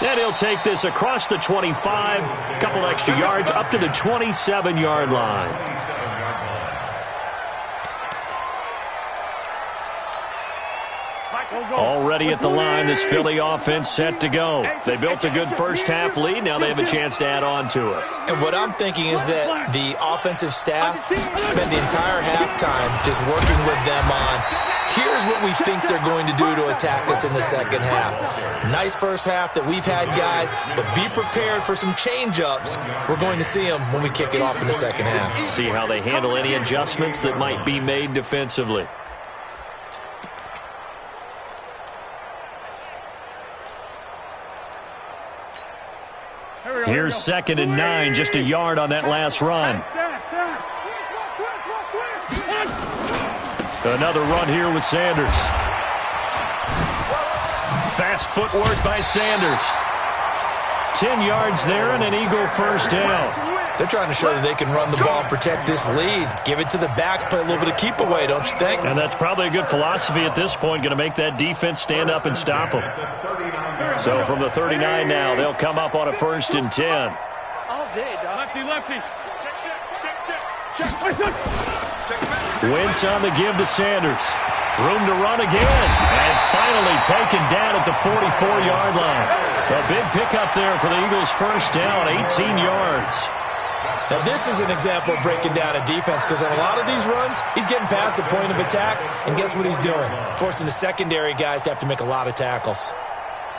And he'll take this across the 25, a couple extra yards up to the 27-yard line. Already at the line, this Philly offense set to go. They built a good first-half lead. Now they have a chance to add on to it. And what I'm thinking is that the offensive staff spent the entire halftime just working with them on, here's what we think they're going to do to attack us in the second half. Nice first half that we've had, guys, but be prepared for some change-ups. We're going to see them when we kick it off in the second half. See how they handle any adjustments that might be made defensively. Here's 2nd and 9, just a yard on that last run. Another run here with Sanders. Fast footwork by Sanders. 10 yards there and an Eagle first down. They're trying to show that they can run the ball, protect this lead. Give it to the backs, play a little bit of keep away, don't you think? And that's probably a good philosophy at this point, going to make that defense stand up and stop them. So from the 39 now, they'll come up on a 1st and 10. All day, dog. Lefty, lefty. Check. Wentz on the give to Sanders. Room to run again. And finally taken down at the 44-yard line. A big pickup there for the Eagles' first down, 18 yards. Now, this is an example of breaking down a defense because on a lot of these runs, he's getting past the point of attack, and guess what he's doing? Forcing the secondary guys to have to make a lot of tackles.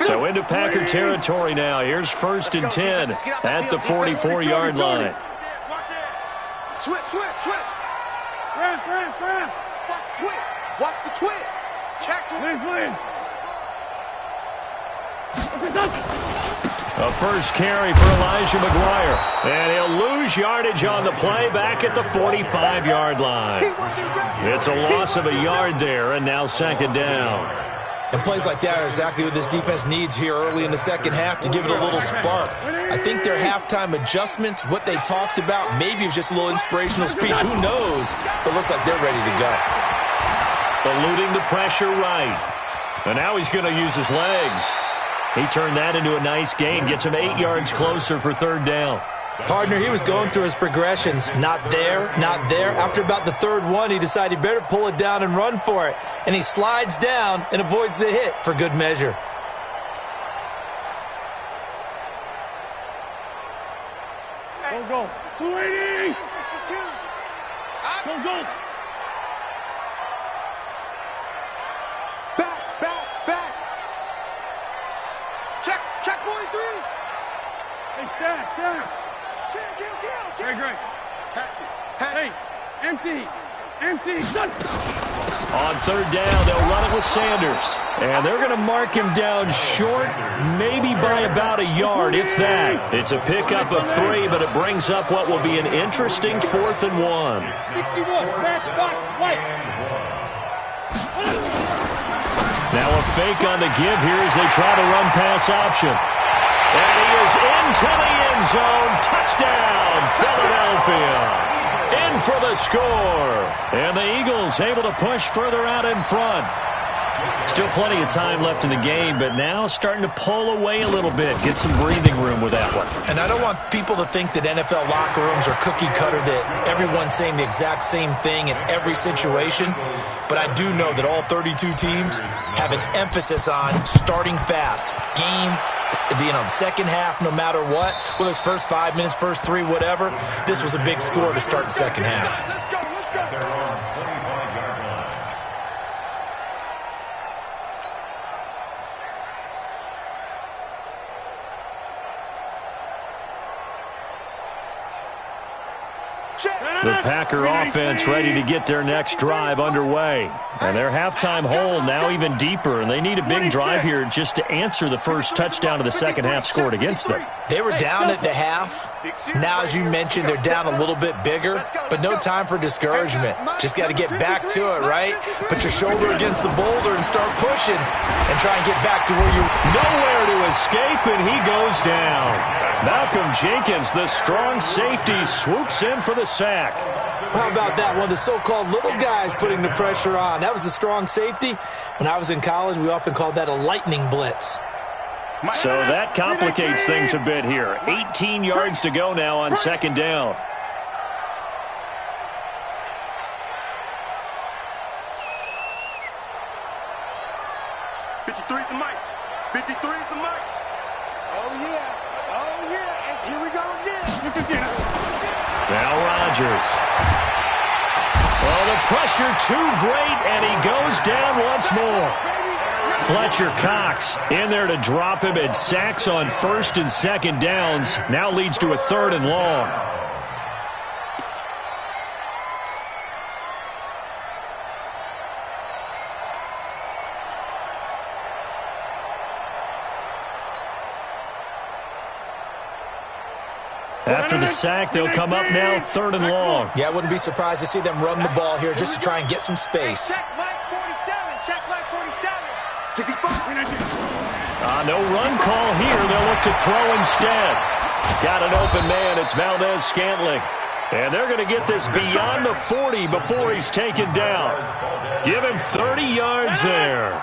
So into Packer territory now. Here's 1st and 10 at the 44-yard line. Switch. Ram. Watch the twitch. Check. Please. A first carry for Elijah McGuire. And he'll lose yardage on the play back at the 45-yard line. It's a loss of a yard there, and now 2nd down. And plays like that are exactly what this defense needs here early in the second half to give it a little spark. I think their halftime adjustments, what they talked about, maybe it was just a little inspirational speech. Who knows? But looks like they're ready to go. Eluding the pressure right. And now he's going to use his legs. He turned that into a nice gain. Gets him 8 yards closer for 3rd down. Partner, he was going through his progressions. Not there. After about the 3rd one, he decided he better pull it down and run for it. And he slides down and avoids the hit for good measure. Go. 280. Go. Back. Check 43. Hey, stack. Kill. Great. Hey, empty. On 3rd down, they'll run it with Sanders. And they're going to mark him down short, maybe by about a yard, if that. It's a pickup of 3, but it brings up what will be an interesting 4th and 1. 61, box, white. Now a fake on the give here as they try to run pass option. And he is into the end zone. Touchdown, Philadelphia. for the score. And the Eagles able to push further out in front. Still plenty of time left in the game, but now starting to pull away a little bit. Get some breathing room with that one. And I don't want people to think that NFL locker rooms are cookie cutter, that everyone's saying the exact same thing in every situation. But I do know that all 32 teams have an emphasis on starting fast. Game, the second half, no matter what, whether it's first 5 minutes, first 3, whatever, this was a big score to start the second half. They're on 25-yard line. The Packer offense ready to get their next drive underway. And their halftime hole now even deeper, and they need a big drive here just to answer the first touchdown of the second half scored against them. They were down at the half. Now, as you mentioned, they're down a little bit bigger, but no time for discouragement. Just got to get back to it, right? Put your shoulder against the boulder and start pushing and try and get back to where you're. Nowhere to escape, and he goes down. Malcolm Jenkins, the strong safety, swoops in for the sack. How about that? One of the so-called little guys putting the pressure on. That was the strong safety. When I was in college, we often called that a lightning blitz. So that complicates things a bit here. 18 yards to go now on second down. Now Rodgers. Oh, the pressure too great, and he goes down once more. Fletcher Cox in there to drop him, and sacks on first and second downs. Now leads to a third and long. After the sack, they'll come up now third and long. Yeah, I wouldn't be surprised to see them run the ball here just to try and get some space. No run call here. They'll look to throw instead. Got an open man. It's Valdez-Scantling. And they're going to get this beyond the 40 before he's taken down. Give him 30 yards there.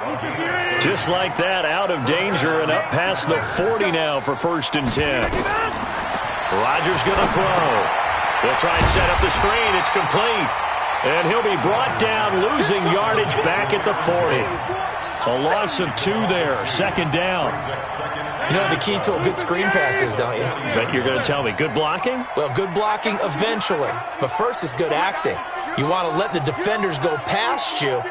Just like that, out of danger and up past the 40 now for first and 10. Rodgers going to throw. They'll try and set up the screen. It's complete. And he'll be brought down, losing yardage back at the 40. A loss of 2 there. Second down. You know what the key to a good screen pass is, don't you? But you're going to tell me, good blocking? Well, good blocking eventually. But first is good acting. You want to let the defenders go past you,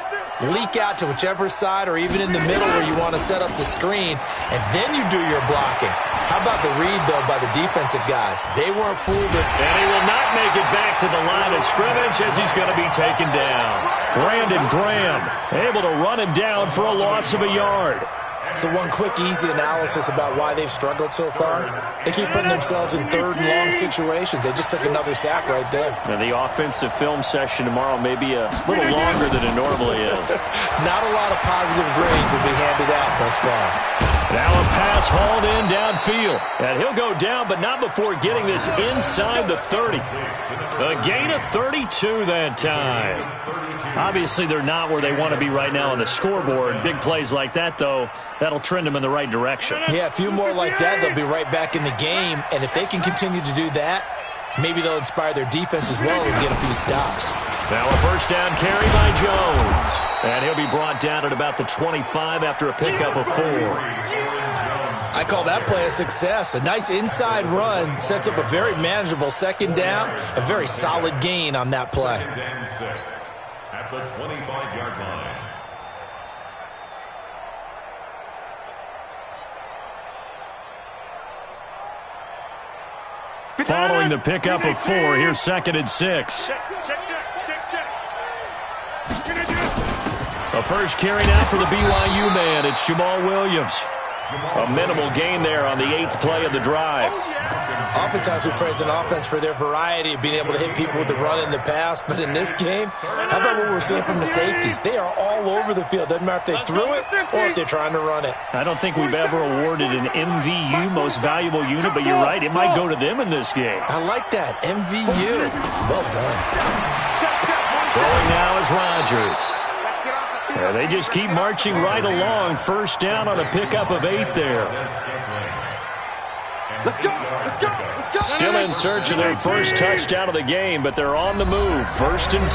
leak out to whichever side or even in the middle where you want to set up the screen, and then you do your blocking. How about the read, though, by the defensive guys? They weren't fooled. And he will not make it back to the line of scrimmage as he's going to be taken down. Brandon Graham able to run him down for a loss of a yard. So one quick, easy analysis about why they've struggled so far. They keep putting themselves in third and long situations. They just took another sack right there. Now the offensive film session tomorrow may be a little longer than it normally is. Not a lot of positive grades will be handed out thus far. Now a pass hauled in downfield. And he'll go down, but not before getting this inside the 30. A gain of 32 that time. Obviously, they're not where they want to be right now on the scoreboard. Big plays like that, though, that'll trend them in the right direction. Yeah, a few more like that, they'll be right back in the game. And if they can continue to do that, maybe they'll inspire their defense as well and get a few stops. Now a first down carry by Jones. And he'll be brought down at about the 25 after a pickup of 4. I call that play a success. A nice inside run sets up a very manageable second down. A very solid gain on that play. At the 25-yard line. Following the pickup of 4, here's second and 6. A first carry now for the BYU man. It's Jamal Williams. A minimal gain there on the 8th play of the drive. Oftentimes we praise an offense for their variety of being able to hit people with the run in the pass, but in this game, how about what we're seeing from the safeties? They are all over the field. Doesn't matter if they threw it or if they're trying to run it. I don't think we've ever awarded an MVU, most valuable unit, but you're right, it might go to them in this game. I like that, MVU. Well done. Throwing now is Rodgers. Yeah, they just keep marching right along. First down on a pickup of 8 there. Let's go, let's go, let's go. Still in search of their first touchdown of the game, but they're on the move. 1st and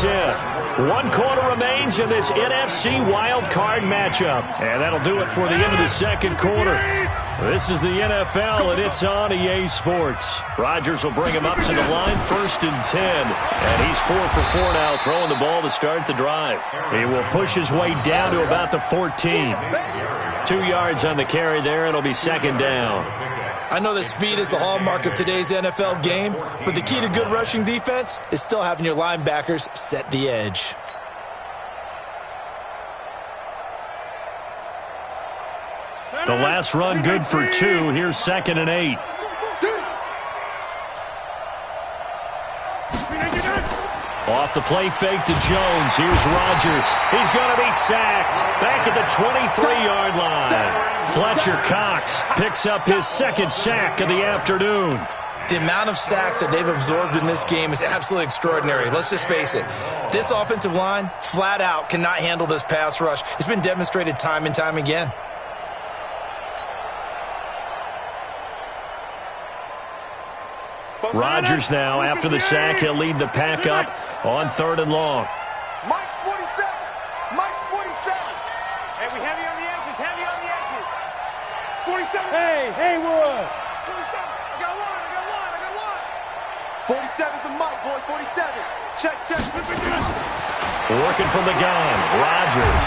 10. 1 quarter remains in this NFC wild card matchup. And that'll do it for the end of the 2nd quarter. This is the NFL, and it's on EA Sports. Rodgers will bring him up to the line, 1st and 10. And he's 4 for 4 now, throwing the ball to start the drive. He will push his way down to about the 14. 2 yards on the carry there, and it'll be 2nd down. I know that speed is the hallmark of today's NFL game, but the key to good rushing defense is still having your linebackers set the edge. The last run good for 2. Here's 2nd and 8. Off the play fake to Jones. Here's Rodgers. He's going to be sacked. Back at the 23-yard line. Fletcher Cox picks up his 2nd sack of the afternoon. The amount of sacks that they've absorbed in this game is absolutely extraordinary. Let's just face it. This offensive line, flat out, cannot handle this pass rush. It's been demonstrated time and time again. Rodgers now, after the sack, he'll lead the pack up on 3rd and long. Mike's 47. Mike's 47. Hey, we heavy on the edges, heavy on the edges. 47. Hey, Wood. 47. I got one. 47's the Mike, boy. 47. Check. Working from the gun, Rodgers.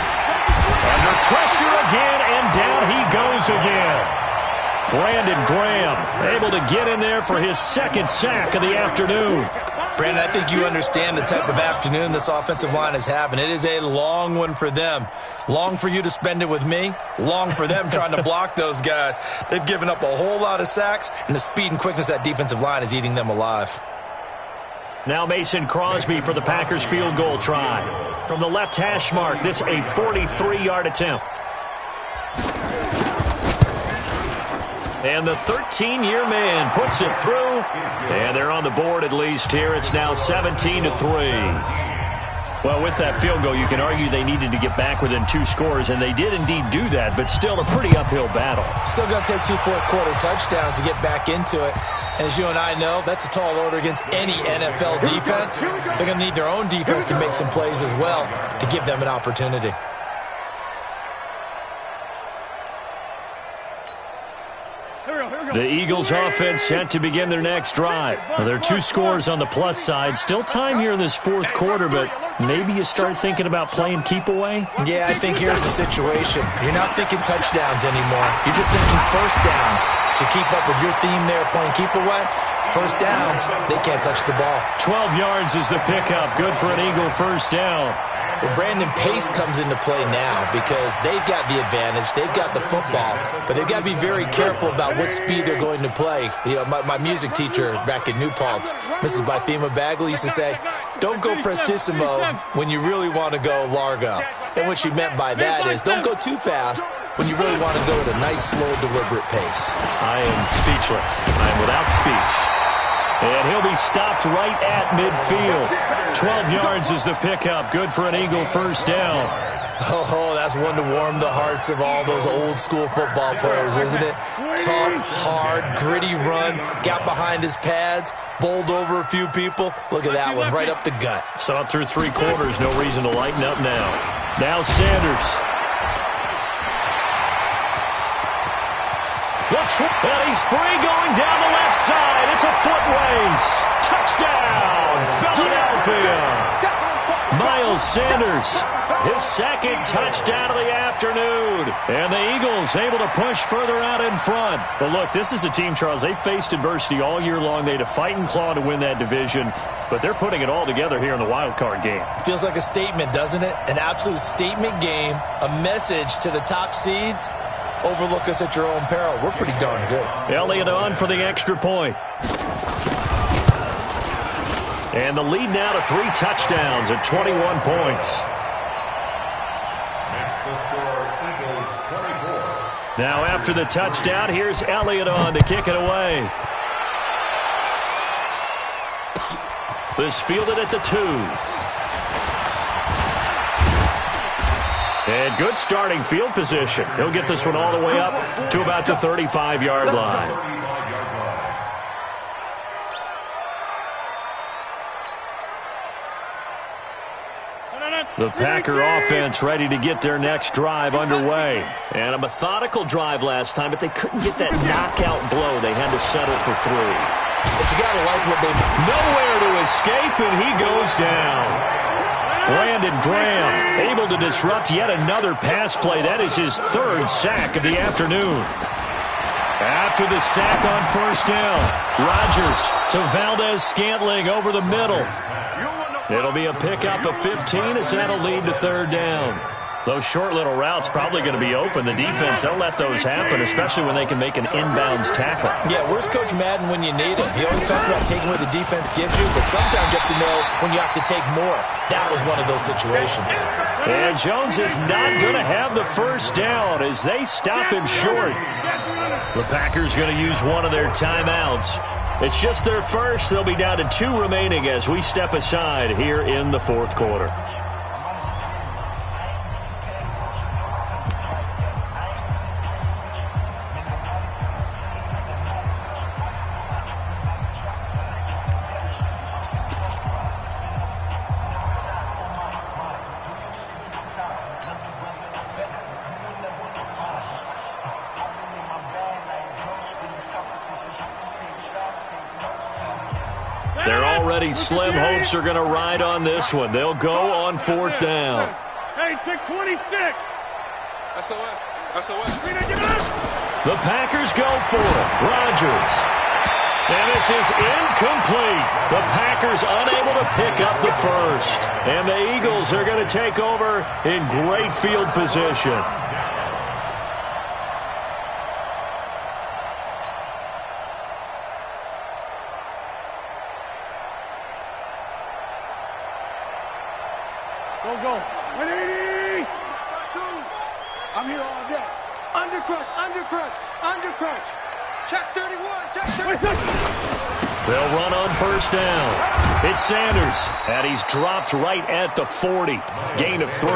Under pressure again, and down he goes again. Brandon Graham able to get in there for his 2nd sack of the afternoon. Brandon, I think you understand the type of afternoon this offensive line is having. It is a long one for them. Long for you to spend it with me. Long for them trying to block those guys. They've given up a whole lot of sacks, and the speed and quickness of that defensive line is eating them alive. Now Mason Crosby for the Packers field goal try. From the left hash mark, this a 43-yard attempt. And the 13-year man puts it through. And they're on the board at least here. It's now 17-3. Well, with that field goal, you can argue they needed to get back within 2 scores, and they did indeed do that, but still a pretty uphill battle. Still going to take 2 fourth-quarter touchdowns to get back into it. And as you and I know, that's a tall order against any NFL defense. They're going to need their own defense to make some plays as well to give them an opportunity. The Eagles offense set to begin their next drive. Well, there are 2 scores on the plus side. Still time here in this 4th quarter, but maybe you start thinking about playing keep away? Yeah, I think here's the situation. You're not thinking touchdowns anymore. You're just thinking first downs. To keep up with your theme there, playing keep away, first downs, they can't touch the ball. 12 yards is the pickup. Good for an Eagle first down. Well, Brandon, pace comes into play now because they've got the advantage. They've got the football, but they've got to be very careful about what speed they're going to play. You know, my music teacher back in New Paltz, Mrs. Bythema Bagley, used to say, don't go prestissimo when you really want to go largo. And what she meant by that is don't go too fast when you really want to go at a nice, slow, deliberate pace. I am speechless. I am without speech. And he'll be stopped right at midfield. 12 yards is the pickup. Good for an Eagle first down. Oh, that's one to warm the hearts of all those old school football players, isn't it? Tough, hard, gritty run, got behind his pads, bowled over a few people. Look at that one, right up the gut. Saw it through 3 quarters, no reason to lighten up now. Now Sanders. And he's free going down the left side. It's a foot race. Touchdown, Philadelphia. Miles Sanders, his 2nd touchdown of the afternoon. And the Eagles able to push further out in front. But look, this is a team, Charles, they faced adversity all year long. They had to fight and claw to win that division. But they're putting it all together here in the wild card game. Feels like a statement, doesn't it? An absolute statement game, a message to the top seeds. overlook us at your own peril. We're pretty darn good. Elliott on for the extra point. And the lead now to 3 touchdowns at 21 points. Makes the score Eagles 24. Now after the touchdown, here's Elliott on to kick it away. This fielded at the 2. And good starting field position. He'll get this one all the way up to about the 35-yard line. The Packer offense ready to get their next drive underway. And a methodical drive last time, but they couldn't get that knockout blow. They had to settle for 3. But you got to like what they've... Nowhere to escape, and he goes down. Brandon Graham able to disrupt yet another pass play. That is his 3rd sack of the afternoon. After the sack on first down, Rodgers to Valdez-Scantling over the middle. It'll be a pickup of 15 as that'll lead to 3rd down. Those short little routes probably going to be open. The defense, they'll let those happen, especially when they can make an inbounds tackle. Yeah, where's Coach Madden when you need him? He always talks about taking what the defense gives you, but sometimes you have to know when you have to take more. That was one of those situations. And Jones is not going to have the first down as they stop him short. The Packers going to use one of their timeouts. It's just their first. They'll be down to 2 remaining as we step aside here in the 4th quarter. Slim hopes are going to ride on this one. They'll go on 4th down. Hey, take 26. SOS. The Packers go for it. Rodgers. And this is incomplete. The Packers unable to pick up the first. And the Eagles are going to take over in great field position. Go. 180. I'm here all day. Undercrush. Check 31. They'll run on first down. It's Sanders, and he's dropped right at the 40. Gain of 3.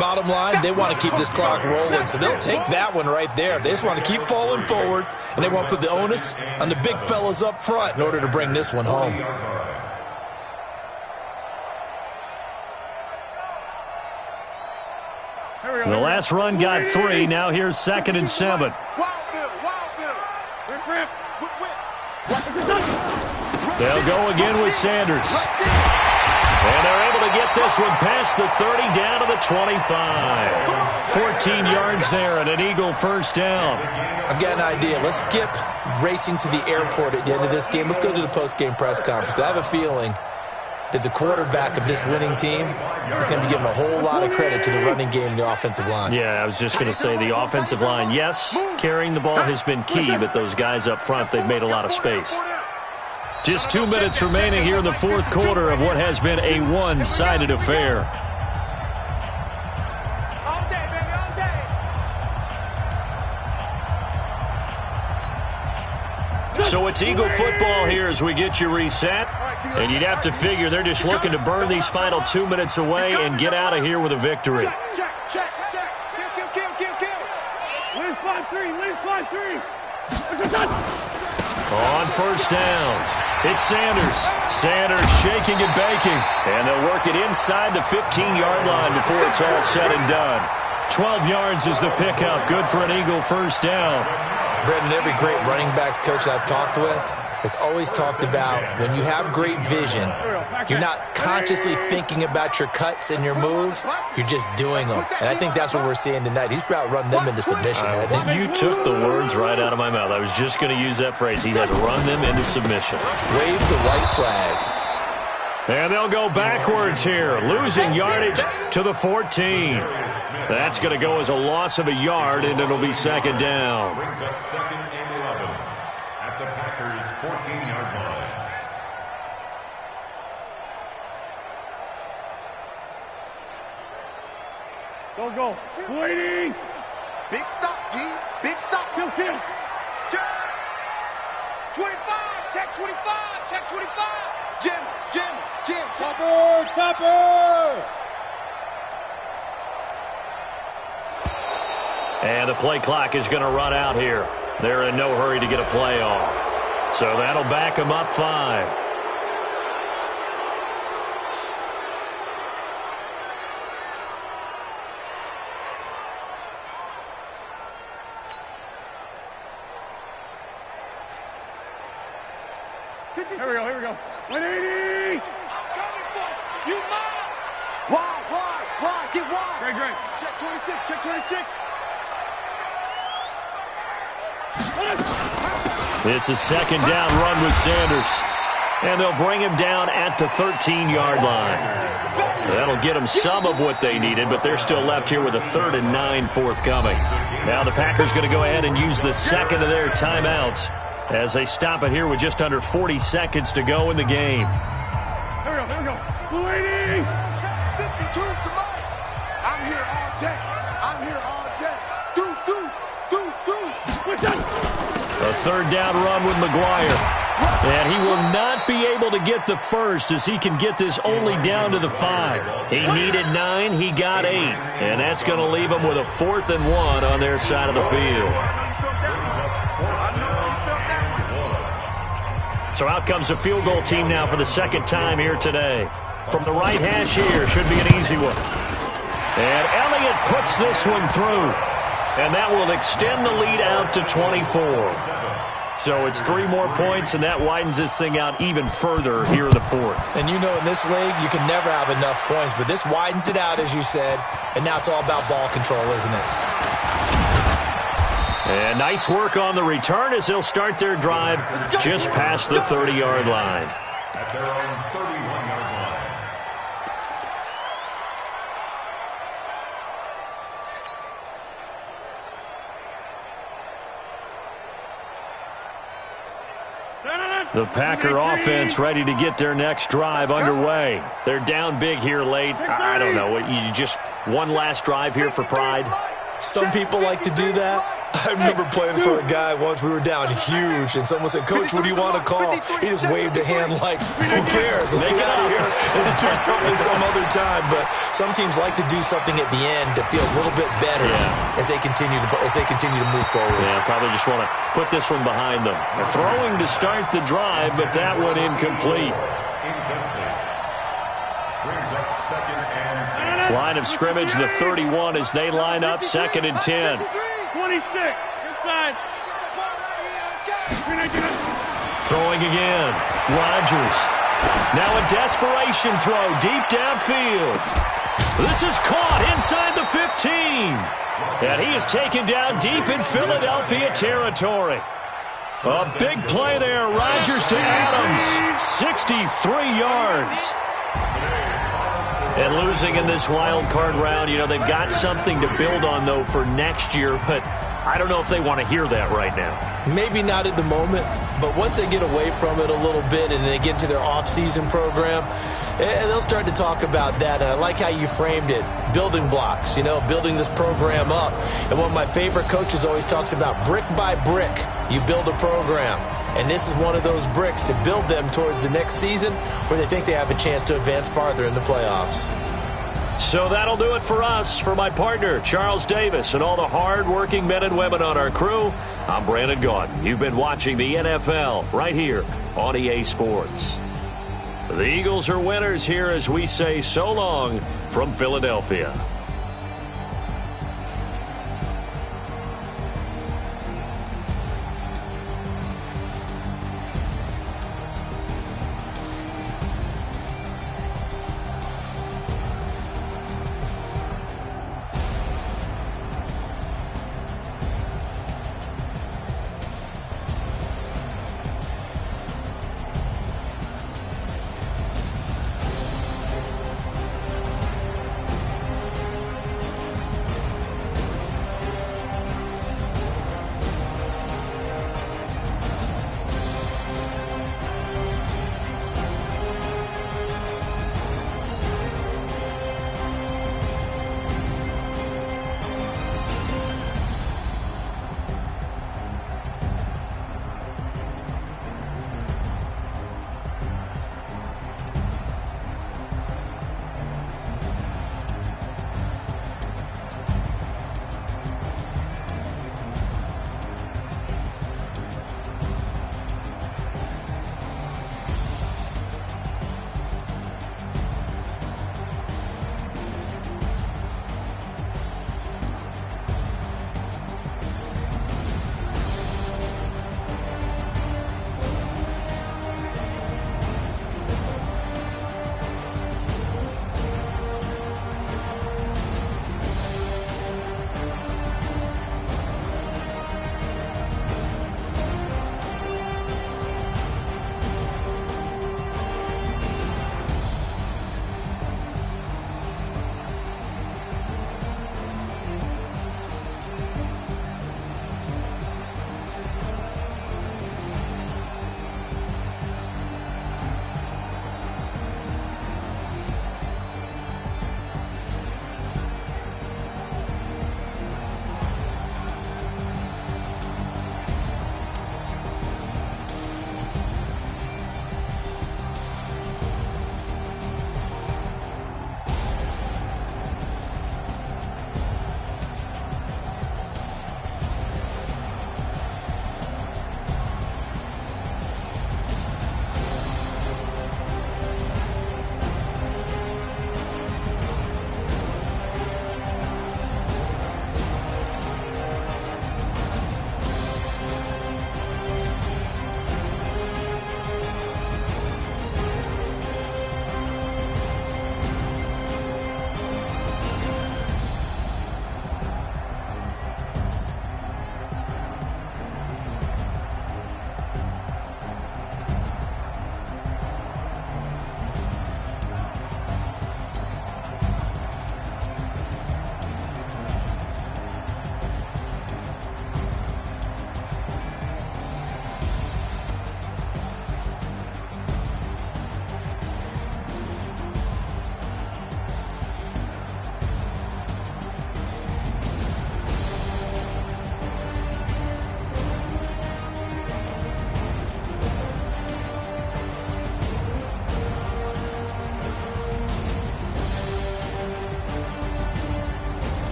Bottom line, they want to keep this clock rolling, so they'll take that one right there. They just want to keep falling forward, and they want to put the onus on the big fellas up front in order to bring this one home. The last run got 3. Now here's 2nd and 7. They'll go again with Sanders. And they're able to get this one past the 30 down to the 25. 14 yards there and an Eagle first down. I've got an idea. Let's skip racing to the airport at the end of this game. Let's go to the post-game press conference. I have a feeling that the quarterback of this winning team is going to be given a whole lot of credit to the running game and the offensive line. Yeah, I was just going to say the offensive line, yes, carrying the ball has been key, but those guys up front, they've made a lot of space. Just 2 minutes remaining here in the 4th quarter of what has been a one-sided affair. So it's Eagle football here as we get you reset. And you'd have to figure they're just looking to burn these final 2 minutes away and get out of here with a victory. Check. Kill. Win 5-3. On first down, it's Sanders shaking and baking. And they'll work it inside the 15-yard line before it's all said and done. 12 yards is the pickup. Good for an Eagle first down. Brendan, every great running backs coach I've talked with has always talked about when you have great vision, you're not consciously thinking about your cuts and your moves, you're just doing them. And I think that's what we're seeing tonight. He's about run them into submission. You took the words right out of my mouth. I was just going to use that phrase. He has run them into submission. Wave the white flag. And they'll go backwards here, losing yardage to the 14. That's going to go as a loss of a yard, and it'll be second down. Brings up second and 11 at the Packers' 14-yard line. Go. Waiting. Big stop, G. Big stop. Kill. 25. Check 25. Check 25. Jim. Topper. And the play clock is going to run out here. They're in no hurry to get a play off. So that'll back them up 5. Here we go. 180. I'm coming for you. You mine. Wide. Get wide. Great. Check 26. It's a second down run with Sanders. And they'll bring him down at the 13-yard line. That'll get them some of what they needed, but they're still left here with a 3rd and 9 forthcoming. Now the Packers going to go ahead and use the second of their timeouts as they stop it here with just under 40 seconds to go in the game. Here we go. 280. 52's the mic. I'm here all day. Deuce. A 3rd down run with McGuire. And he will not be able to get the first as he can get this only down to the 5. He needed 9, he got 8. And that's going to leave him with a 4th and 1 on their side of the field. So out comes the field goal team now for the second time here today. From the right hash here, should be an easy one. And Elliott puts this one through. And that will extend the lead out to 24. So it's 3 more points, and that widens this thing out even further here in the 4th. And you know in this league, you can never have enough points, but this widens it out, as you said, and now it's all about ball control, isn't it? And nice work on the return as they'll start their drive just past the 30-yard line. At their own 31-yard line. The Packer offense ready to get their next drive underway. They're down big here late. I don't know. You just one last drive here for pride? Some people like to do that. I remember playing for a guy once. We were down huge, and someone said, "Coach, what do you want to call?" He just waved a hand like, "Who cares? Let's get out of here and do something some other time." But some teams like to do something at the end to feel a little bit better as they continue to move forward. Yeah, probably just want to put this one behind them. They're throwing to start the drive, but that one incomplete. Brings up second and 10. Line of scrimmage, the 31 as they line up, 2nd and 10. 26. Inside. Throwing again. Rodgers. Now a desperation throw deep downfield. This is caught inside the 15. And he is taken down deep in Philadelphia territory. A big play there. Rodgers to Adams. 63 yards. And losing in this wild card round, you know, they've got something to build on, though, for next year. But I don't know if they want to hear that right now. Maybe not at the moment, but once they get away from it a little bit and they get into their off-season program, and they'll start to talk about that. And I like how you framed it, building blocks, you know, building this program up. And one of my favorite coaches always talks about brick by brick, you build a program. And this is one of those bricks to build them towards the next season where they think they have a chance to advance farther in the playoffs. So that'll do it for us. For my partner, Charles Davis, and all the hard-working men and women on our crew, I'm Brandon Gaudin. You've been watching the NFL right here on EA Sports. The Eagles are winners here as we say so long from Philadelphia.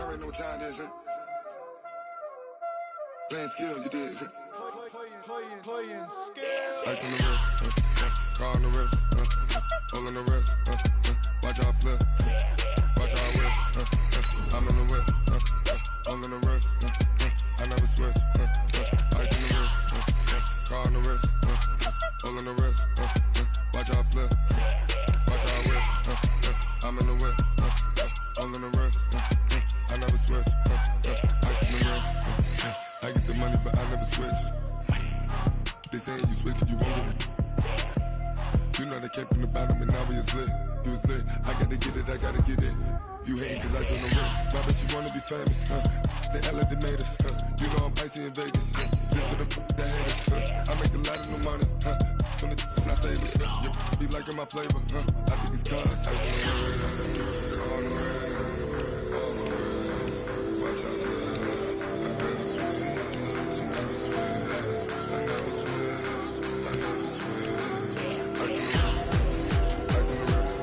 already know what time it is, huh? Playing skills, you did. Playing skills. Ice on the wrist, car on the wrist, all on the wrist, watch how I flip, watch how I whip, I'm in the whip, all on the wrist, I never switch, ice on the wrist, car on the wrist, all on the wrist, watch how I flip, watch how I whip, I'm in the whip, all on the wrist, I never switch, ice on the wrist, I get the money but I never switch. They saying you switch and you won't get it. You know they came from the bottom and now we is lit. You was lit, I gotta get it, I gotta get it. You hatin' cause ice on the wrist. My bitch, you wanna be famous, They act like they made us, You know I'm icy in Vegas, This for the that hate us, I make a lot of new money, When the not save us, You be liking my flavor, I think it's cause ice on the wrist, on the wrist, on the wrist. Watch out, I never switch, I never switch. I never switch, I never switch. Ice in the wrist, ice in the wrist,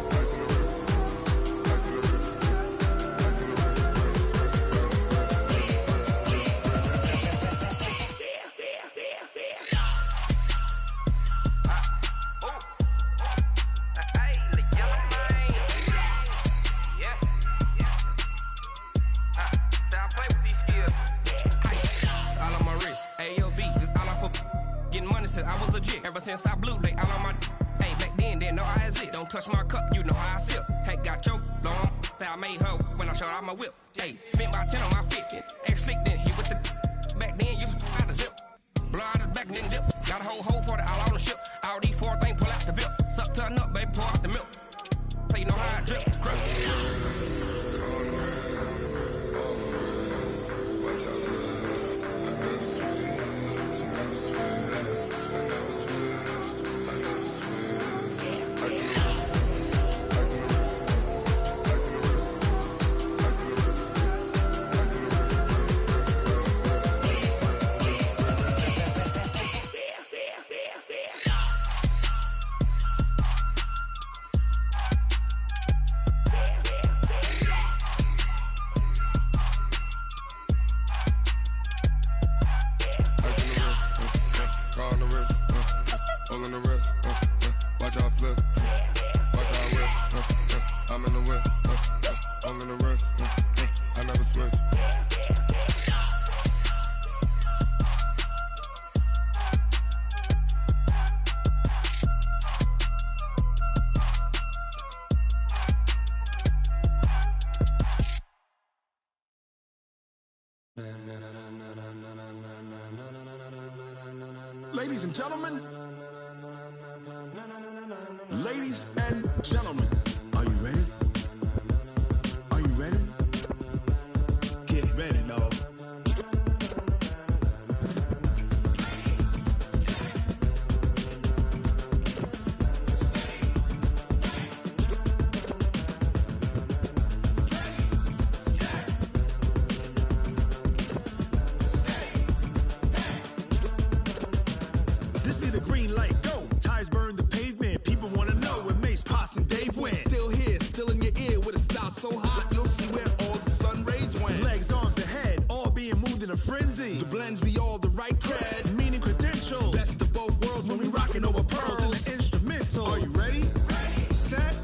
ice in the wrist, ice in the wrist, ice in the wrist, I was legit. Ever since I blew, they all on my hey, back then, didn't know I exist. Don't touch my cup, you know how I sip. Hey, got choked, long. Say I made her when I showed out my whip. Hey, spent about 10 on my 50. Ex-slick, then hit with the back then, used to out the zip. Blow out his back, then dip. Got a whole party all on the ship. All these four things, pull out the VIP. Suck to a nut, baby, pour out the milk. So you know how I drip. Crush. Ladies and gentlemen, ladies and gentlemen, are you ready? Are you ready? Get ready, dog. This be the green light, go. Tires burn the pavement. People wanna know where Mace, Potts, and Dave went. Still here, still in your ear with a style so hot, you'll see where all the sun rays went. Legs, arms, the head, all being moved in a frenzy. The blends be all the right cred, meaning credentials. Best of both worlds when we rockin' over pearls in the instrumental. Are you ready? Ready. Set.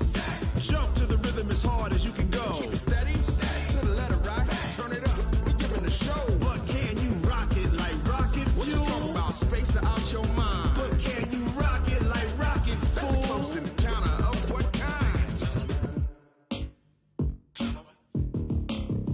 Jump to the rhythm as hard as you can go. Keep it steady. To the letter rock. Turn it up. We giving a show. But can you rock it like rocket fuel? What you talking about? Space it out your mind. But can you rock it like rockets, fool? That's a close encounter of what kind?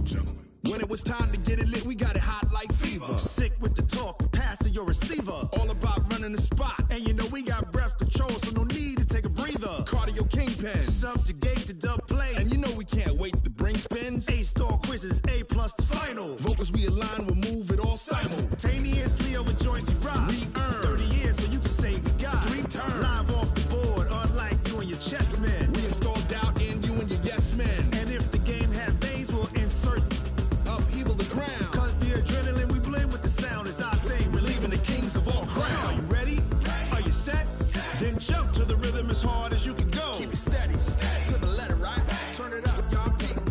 Gentlemen. When it was time to get it lit, we got it hot like fever. Sick with the talk, passing your receiver. All about running the spot. And you know we got breath control, so no need to take a breather. Cardio kingpin. Subjugate the dub play. And you know we can't wait to bring spins. A-star quizzes, A+ the final. Vocals we align, we'll move it all simultaneously over joints we rock. We earn 30 years so you can say we got 3 turns. Live off the board, unlike you and your chess men. We install doubt in you and your yes men. And if the game had veins, we'll insert upheaval the ground. Cause the adrenaline we blend with the sound is our thing. Relieving the kings of all crowns. Are you ready? Are you set? Then jump to the rhythm as hard as you can go. Keep it steady. To the letter right. Turn it up, y'all. Keep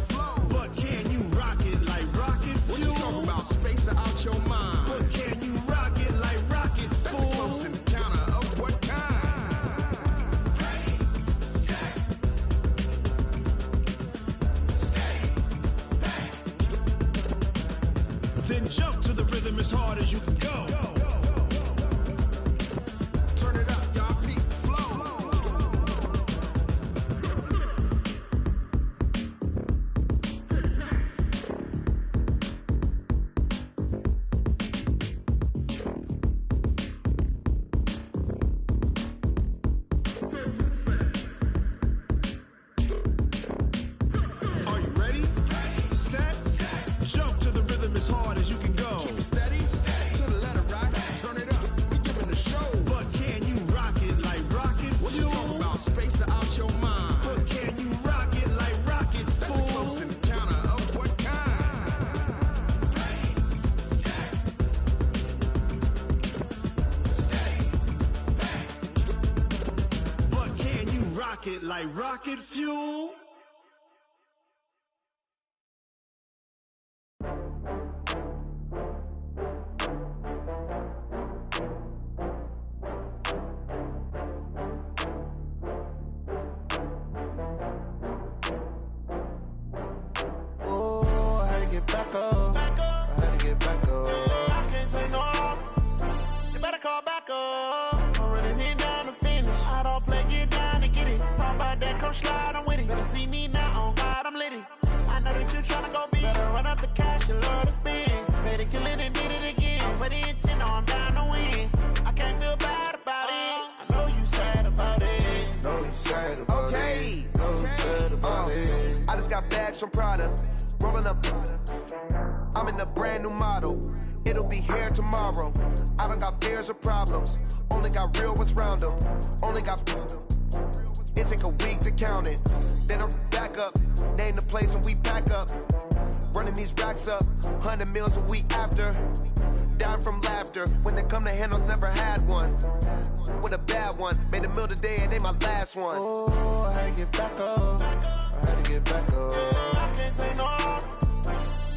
as hard as you can go. Turn it up, y'all. Beat flow. Are you ready? Set. Jump to the rhythm as hard as you can go. Keep it steady. To the letter, right? Turn it up. We giving the show. But can you rock it like rocket? What you talking about? Space out your mind. But can you rock it like rockets? That's a close encounter of what kind? But can you rock it like rocket fuel? Oh, I had to get back up. I had to get back up. I can't take no loss. You better call back up. I'm running it down to finish. I don't play, get down to get it. Talk about that, come slide, I'm with it. Better see me now, on God, I'm lit it. I know that you tryna go big. Better run up the cash, you love to spend. Better kill it and did it again. But the intent, no, I'm down to win. I can't feel bad about it. I know you sad about it. No, you sad about Okay. it. No, you sad about it. I just got bags from Prada, rolling up. I'm in a brand new model. It'll be here tomorrow. I don't got fears or problems. Only got real ones round them. Only got. It take a week to count it. Then I'm back up. Name the place and we pack up. Running these racks up. 100 meals a week after. Down from laughter. When they come to handles, never had one. With a bad one. Made a meal today and they my last one. Oh, I had to get back up. I had to get back up. I can't take no loss.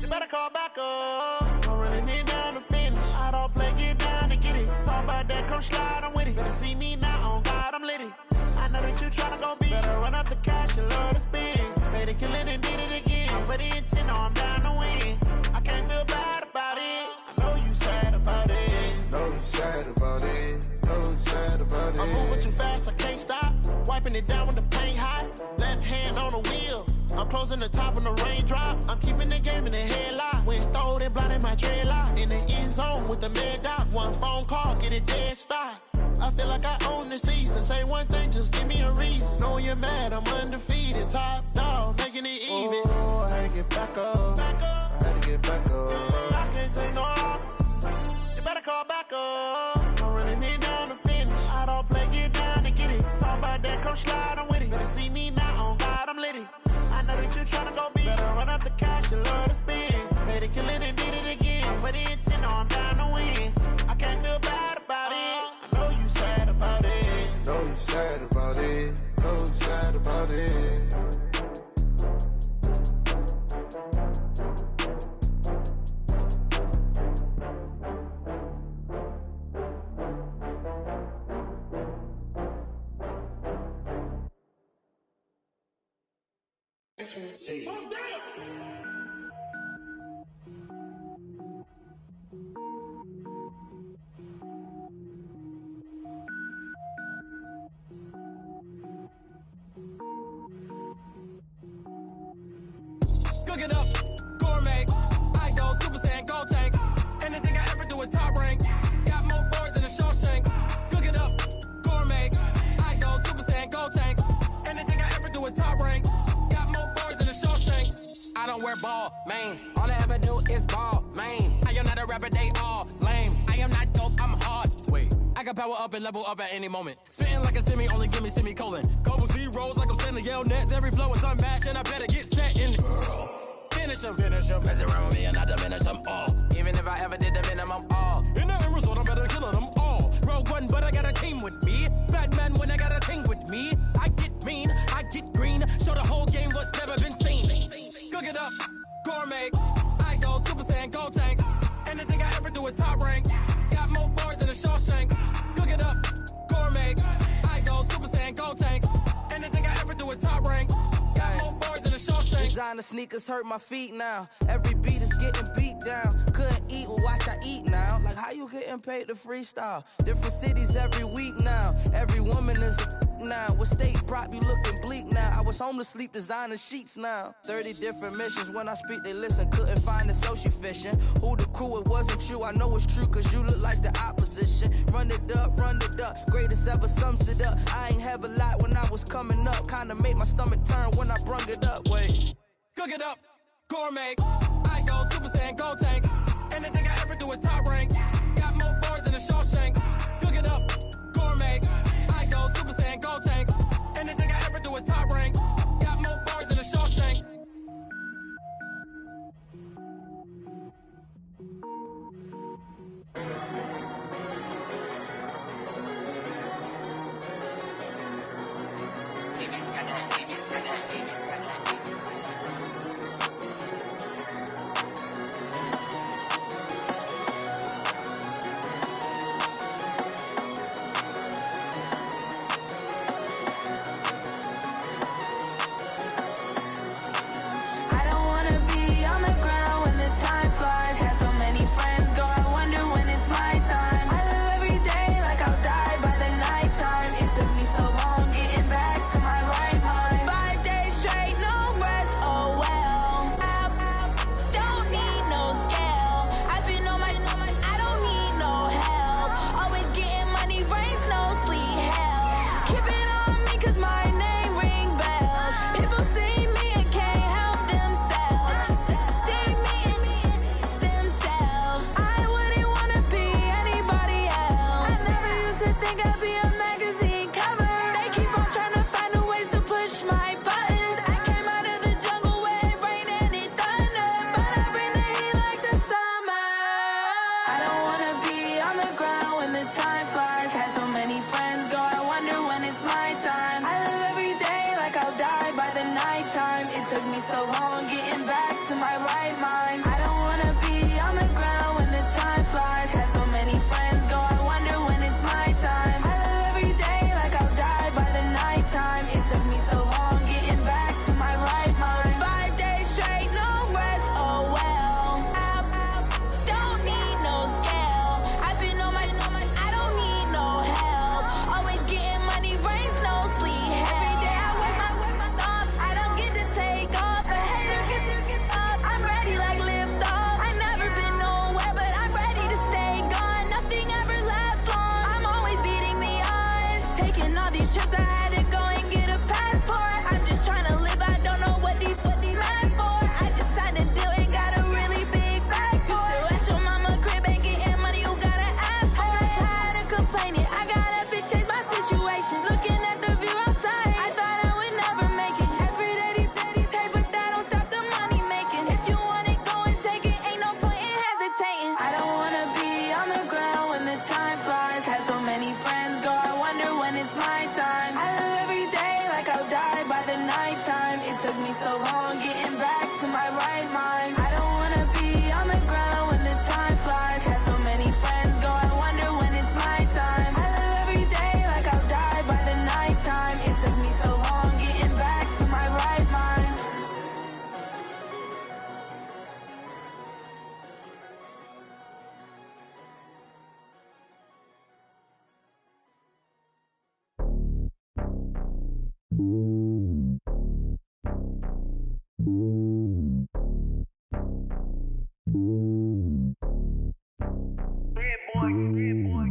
You better call back up. I'm running it down to finish. I don't play, get down to get it. Talk about that, come slide, I'm with it. Better see me now, on God, I'm lit it. I know that you tryna go big. Better run up the cash, you love to spend. Better kill it and did it again. But the intent, no, I'm down to win. I can't feel bad about it. I know you sad about it. No, you sad about it. No, you sad about it. I'm moving too fast, I can't stop. Wiping it down when the paint hot. Left hand on the wheel. I'm closing the top when the raindrop. I'm keeping the game in the headlock. When throwed and blinded my dreadlock. In the end zone with the mad dot. One phone call, get it dead stop. I feel like I own the season. Say one thing, just give me a reason. Knowing you're mad, I'm undefeated. Top dog, making it even. Oh, I had to get back up. I had to get back up. I can't take no loss. You better call back up. I'm running it down to finish. I don't play, get down to get it. Talk about that, come slide, I'm with it. Better see me now, on God, I'm lit it. I know that you tryna go big. Better run up the cash, you love to spend. Better kill it and did it again. But the intent, no, I'm down to win. I can't feel bad about it. I know you sad about it. No, you sad about it. No, you sad about it. Cook it up, gourmet. I go Super Saiyan, gold tank. Anything I ever do is top rank. Got more boys than a Shawshank. Cook it up, gourmet. I go Super Saiyan, gold tank. Anything I ever do is top rank. Got more boys than a Shawshank. I don't wear ball mains. All I ever do is ball main. I am not a rapper, they all lame. I am not dope, I'm hard. Wait, I can power up and level up at any moment. Spitting like a semi, only give me semicolon. Couple zeros like I'm sending yell nets. Every flow is unmatched and I better get set in. Finish him. Mess around with me and I diminish them all. Even if I ever did the minimum, all. In the end result, I'm better killing them all. Rogue One, but I got a team with me. Batman when I got a team with me. I get mean, I get green. Show the whole game what's never been seen. Cook it up, gourmet. I go Super Saiyan, gold tank. Anything I ever do is top rank. Got more bars than a Shawshank. Cook it up, gourmet. I go Super Saiyan, gold tank. Anything I ever do is top rank. Got more bars than a Shawshank. Designer sneakers hurt my feet now. Every beat is getting beat down. Couldn't eat, well, watch I eat now. Like, how you getting paid to freestyle? Different cities every week now. Every woman is a now. With state prop, you looking bleak now. I was home to sleep, designing sheets now. 30 different missions. When I speak, they listen. Couldn't find the social fishing. Who the crew, it wasn't you. I know it's true, cause you look like the opposition. Run it up, greatest ever sums it up. I ain't have a lot when I was coming up. Kinda made my stomach turn when I brung it up. Wait. Cook it up, gourmet. I go Super Saiyan, Gold Tank. Anything I ever do is top rank. Got more bars than a Shawshank. Cook it up, gourmet. I go Super Saiyan, Gold Tank. Anything I ever do is top rank. Got more bars than a Shawshank.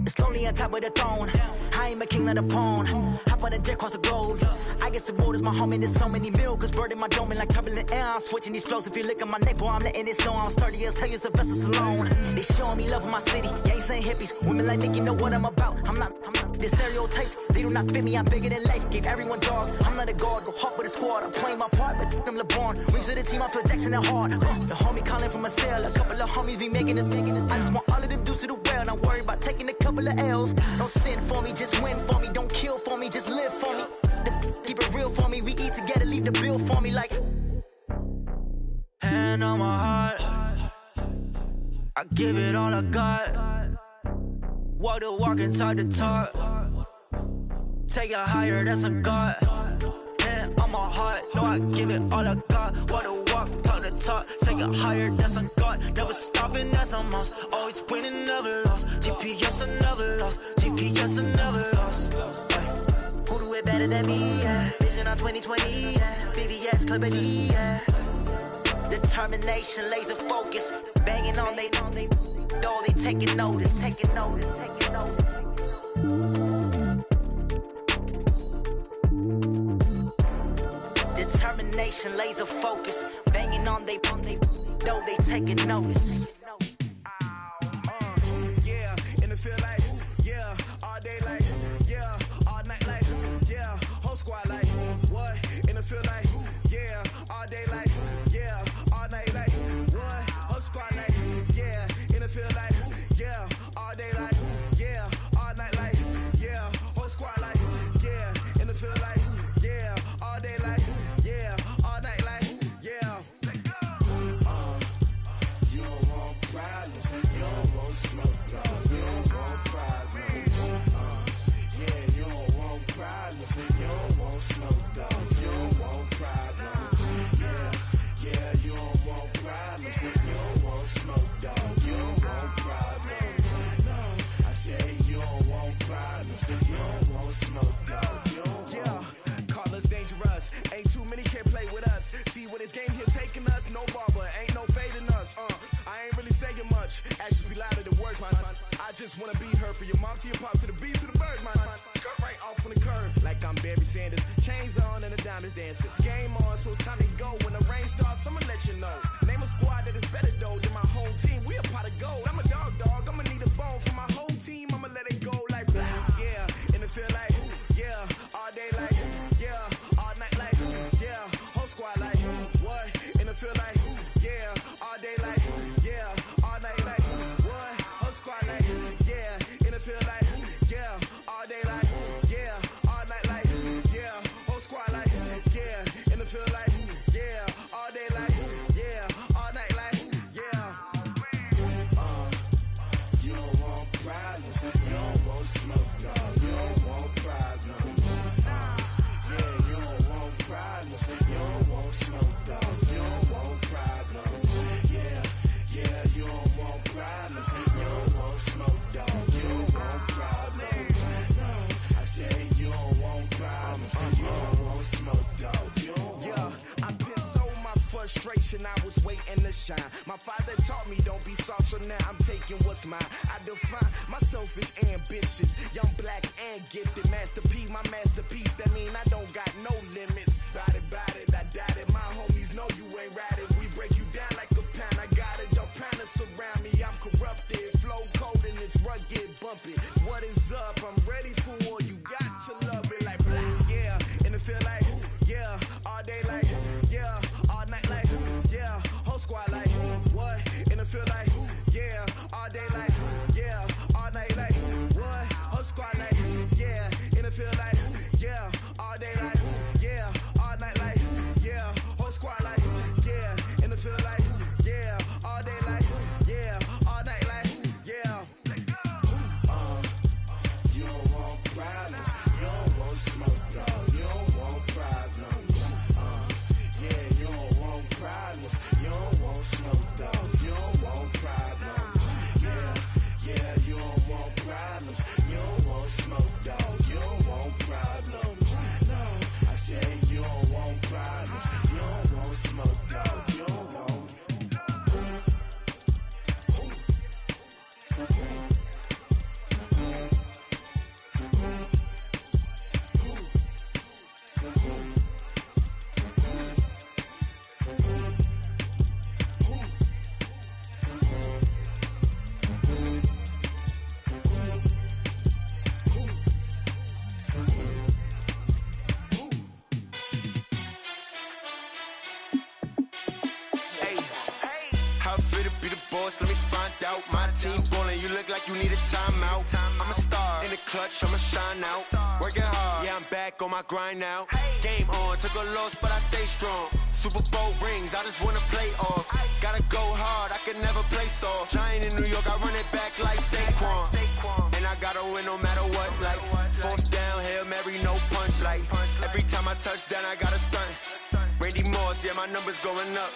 It's lonely on top of the throne. I ain't a king of the pawn. Hop on a jet across the globe. I guess the world is my home and there's so many milk. Bird in my dome and like turbulent air. I'm switching these flows. If you look at my neck, boy, I'm letting it snow. I'm sturdy as hell, it's a vessel alone. They showing me love in my city. Gangsta hippies. Women like Nick, you know what I'm about. I'm not. The stereotypes, they do not fit me. I'm bigger than life. Gave everyone dogs. I'm not a guard. Go hard with a squad. I'm playing my part, but them LeBron. Rings of the team, I feel Jackson and hard. The homie calling from a cell. A couple of homies be making it. I just want all of them dudes to do well. Not worry about taking a couple of L's. Don't sin for me, just win for me. Don't kill for me, just live for me. Keep it real for me. We eat together, leave the bill for me like. Hand on my heart. I give it all I got. Walk the walk and talk the talk. Take it higher, that's a God. Hand on my heart. No, I give it all I got. Walk the walk. talk the talk, take it higher, that's a God. Never stopping, that's a must. Always winning, never lost. GPS, I never lost. GPS, I never lost. Who do it better than me? Yeah. Vision on 2020, yeah. VVS, Clippity, yeah. Determination, laser focus, banging on they door, they taking notice. Determination, laser focus, banging on they door, they taking notice. Yeah, and it feel like, yeah, all day like, yeah, all night like, yeah, whole squad like, what? And it feel like, yeah, all day like, yeah, all night like, what? Whole squad like, yeah, and it feel like, yeah, all day like, yeah, all night like, yeah, whole squad like, yeah, and it feel like, yeah, all day like, yeah, all night like, yeah. You don't want problems, you don't want smoke, love, you don't want problems. Yeah, you don't want problems, you don't want smoke, love, you don't want problems. Yeah, you don't want problems, you don't want smoke, dog, you don't want problems. No, I say you don't want problems, you don't want smoke, dog, you don't want. Yeah, call us dangerous, ain't too many can play with us. See where this game here taking us, no barber, ain't no fading us. I ain't really saying much, actions be louder than words, man. I just wanna be heard from your mom to your pop to the beat to the birds, man. Cut right off on the curb, like I'm Barry Sanders. Chains on and the diamonds dancing. Game on, so it's time to go. When the rain starts, I'ma let you know. Name a squad that is better though than my home team. We a pot of gold. I'm a dog, I'ma need a bone for my whole team. I'ma let it go like, yeah, and it feel like, yeah, all day like, yeah, all night like, yeah, whole squad like, what? And it feel like, yeah, all day like, yeah, all night like, what? Whole squad like, yeah, and it feel like, yeah, all day like, yeah, all night like, yeah, whole squad like, yeah, and it feel like, yeah, all day like, yeah, all night like, yeah. You don't want problems, you don't want smoke, no, you don't want problems. Yeah, you don't want problems, you don't want smoke, dog, you don't want problems. Yeah, you don't want problems, you don't want smoke, dog, you don't want problems. No, I say you don't want problems, you don't want smoke, dog, you don't want. Yeah, I've been so my frustration, I was waiting to shine. My father taught me don't be soft, so now I'm taking what's mine. I define myself as ambitious, young, black, and gifted. Master P, my masterpiece, that mean I don't got no limits. Bout it, I doubt it. My homies know you ain't ratted. We break you down like a pound. I got it, don't panic surround me. I'm corrupted, flow cold and it's rugged, bumpy. What is up? I'm ready for war. You got to love it like black. Yeah, and it feel like, yeah, all day like, yeah, all night like, yeah, whole squad like, what? And it feel like, yeah, all day like, yeah, all night like, what? Whole squad like, yeah, and it feel like, yeah, all day like, yeah, all night like, yeah, whole squad like, yeah, and it feel like, yeah, all day like, yeah, all night like, yeah. You don't want problems, you don't want smoke, no, you don't want problems. Yeah, you don't want problems, you don't want smoke, dog, you don't want problems. Yeah, you don't want problems, you don't want smoke, dog, you don't want problems. No, I say you don't want problems, you don't want smoke, dog, you don't want. How fit to be the boss? Let me find out. My team ballin', you look like you need a timeout. I'm a star in the clutch, I'ma shine out. Working hard, yeah, I'm back on my grind now. Game on, took a loss, but I stay strong. Super Bowl rings, I just wanna play off. Gotta go hard, I can never play soft. Giant in New York, I run it back like Saquon. And I gotta win no matter what, like fourth down, Hail Mary, no punch. Like every time I touch down, I gotta stunt. Randy Moss boss, yeah, my number's going up.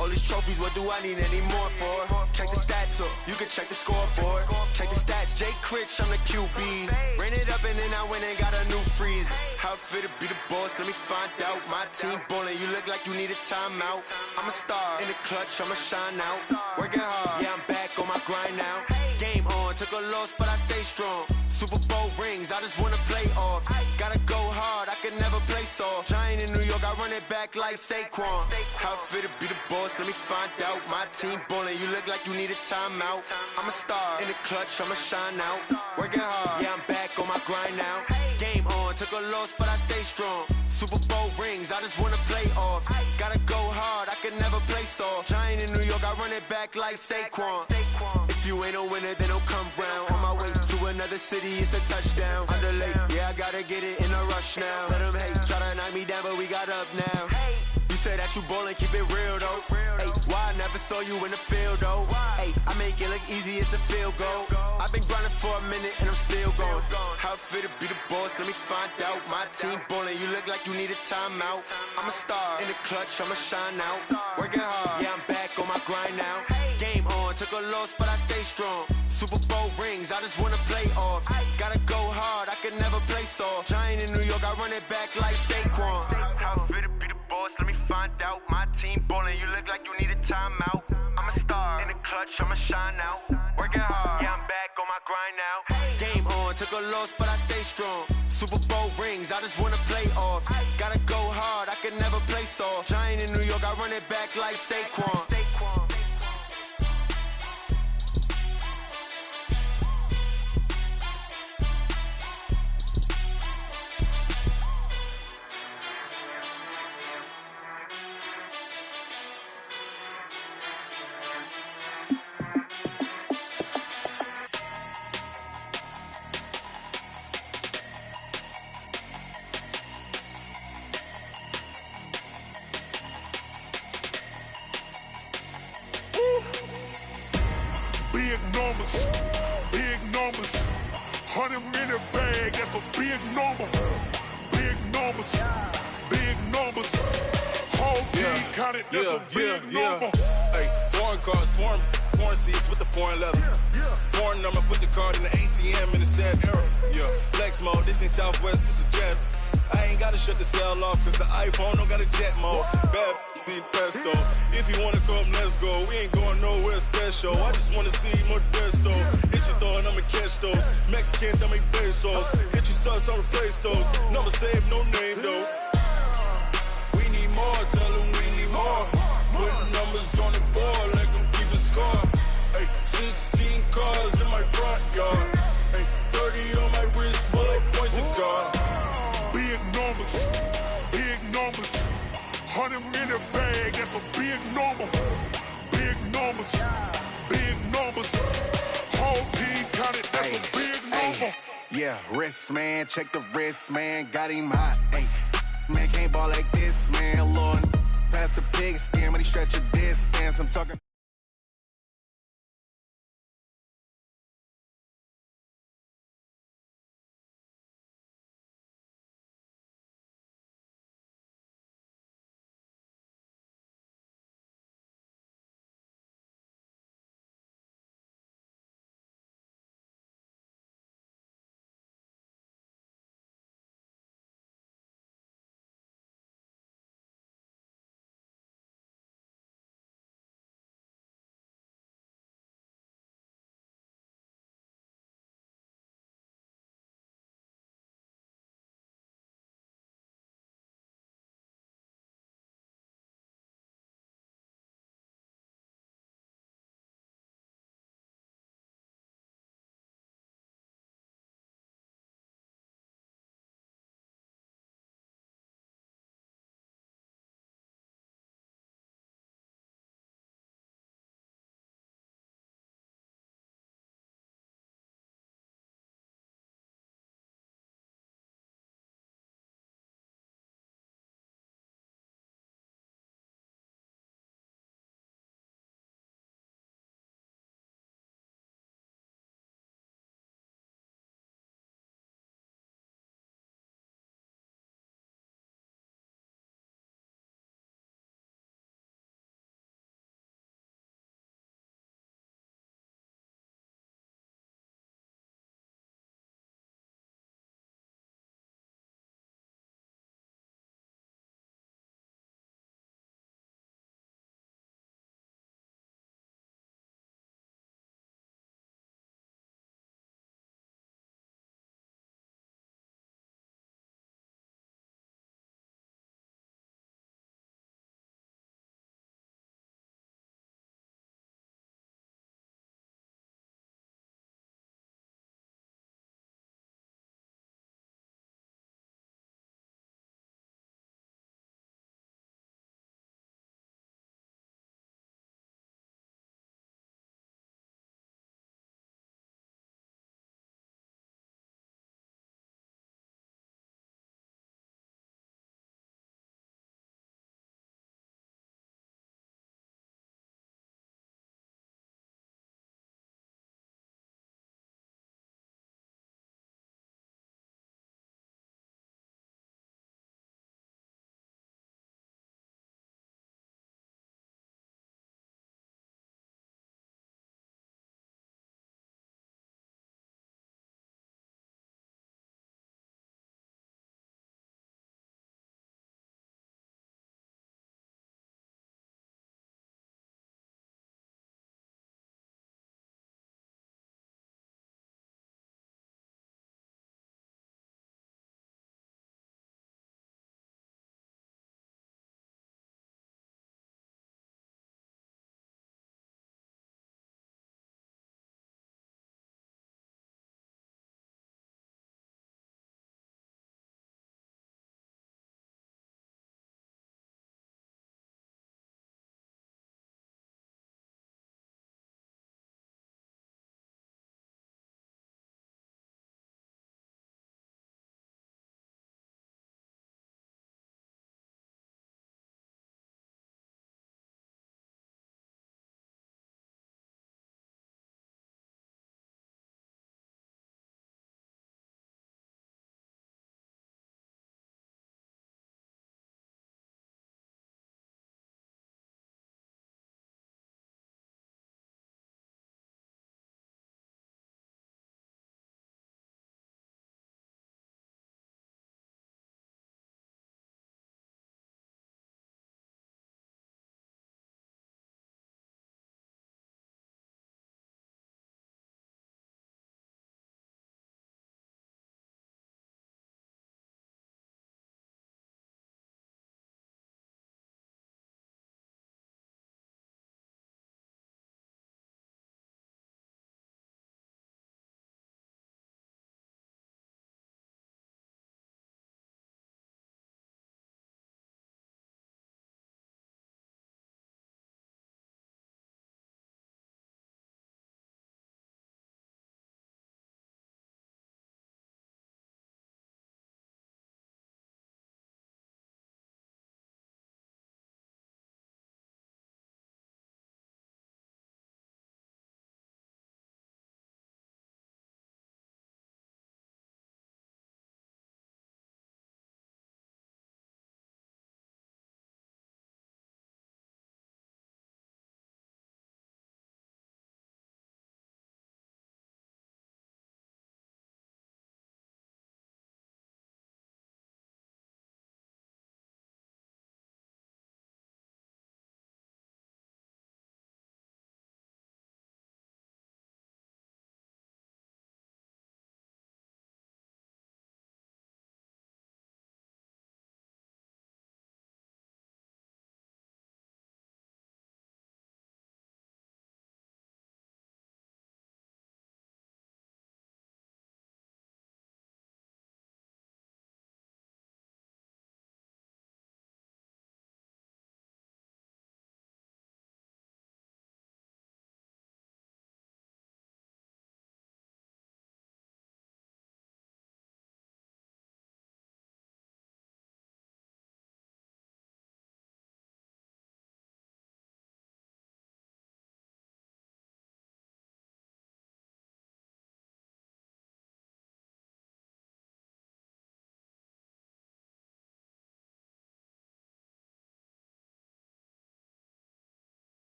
All these trophies, what do I need any more for? Check the stats up, you can check the scoreboard. Check the stats, Jay Critch, I'm the QB. Ran it up and then I went and got a new freeze. How it feel to be the boss, let me find out. My team ballin', you look like you need a timeout. I'm a star, in the clutch, I'ma shine out. Working hard, yeah, I'm back on my grind now. Game on, took a loss, but I stay strong. Super Bowl rings, I just wanna play off. Gotta go hard, I can never play soft. Giant in New York, I run it back like Saquon. How it feel to be the boss, let me find out. My team ballin', you look like you need a timeout. I'm a star, in the clutch, I'ma shine out. Working hard, yeah, I'm back on my grind now. Game on, took a loss, but I stay strong. Super Bowl rings, I just wanna play off. Gotta go hard, I can never play soft. Giant in New York, I run it back like Saquon. If you ain't a winner, then don't come round. On my way to another city, it's a touchdown. Underlay, yeah, I gotta get it in a rush now. Let them hate, try to knock me down, but we got up now. You say that you ballin', keep it real though. Hey, why I never saw you in the field though? Hey, I make it look easy, it's a field goal. I've been grinding for a minute and I'm still going. How it feel to be the boss, let me find out. My team ballin', you look like you need a timeout. I'm a star, in the clutch, I'ma shine out. Working hard, yeah, I'm back on my grind now. Game on, took a loss, but I stay strong. Super Bowl rings, I just wanna play off. Gotta go hard, I can never play soft. Giant in New York, I run it back like Saquon. How it feel to be the boss, let me find out. My team ballin', you look like you need a timeout. I'm a star, in the clutch, I'ma shine out. Working hard, yeah, I'm back on my grind now. Game on, took a loss, but I stay strong. Super Bowl rings, I just wanna play off. Gotta go hard, I can never play soft. Giant in New York, I run it back like Saquon. Big numbers, 100 in the bag, that's a big number. Big numbers, whole team counted, that's a big number. Hey, foreign cars, foreign seats with the foreign leather. Foreign number, put the card in the ATM in the sad era. Yeah, flex mode, this ain't Southwest, this a jet. I ain't gotta shut the cell off, cause the iPhone don't got a jet mode. Bad need pesto. If you wanna come, let's go. We ain't going nowhere special. I just wanna see more Desto. Hit your throw and I'ma catch those. Mexican, dummy pesos. Hit your sauce, I'll replace those. Number save, no name though. We need more, tell them we need more. Put numbers on the board, let them keep a score. Hey, 16 cars in my front yard. Hey, 30 on my wrist, bullet points to God. Big numbers, 100 in the bag, that's a big number. Big numbers, whole team counted, that's a big number. Yeah, wrist man, check the wrist man, got him hot. Hey, man can't ball like this, man. Lord, past the big skin, but he stretch a distance. I'm talking.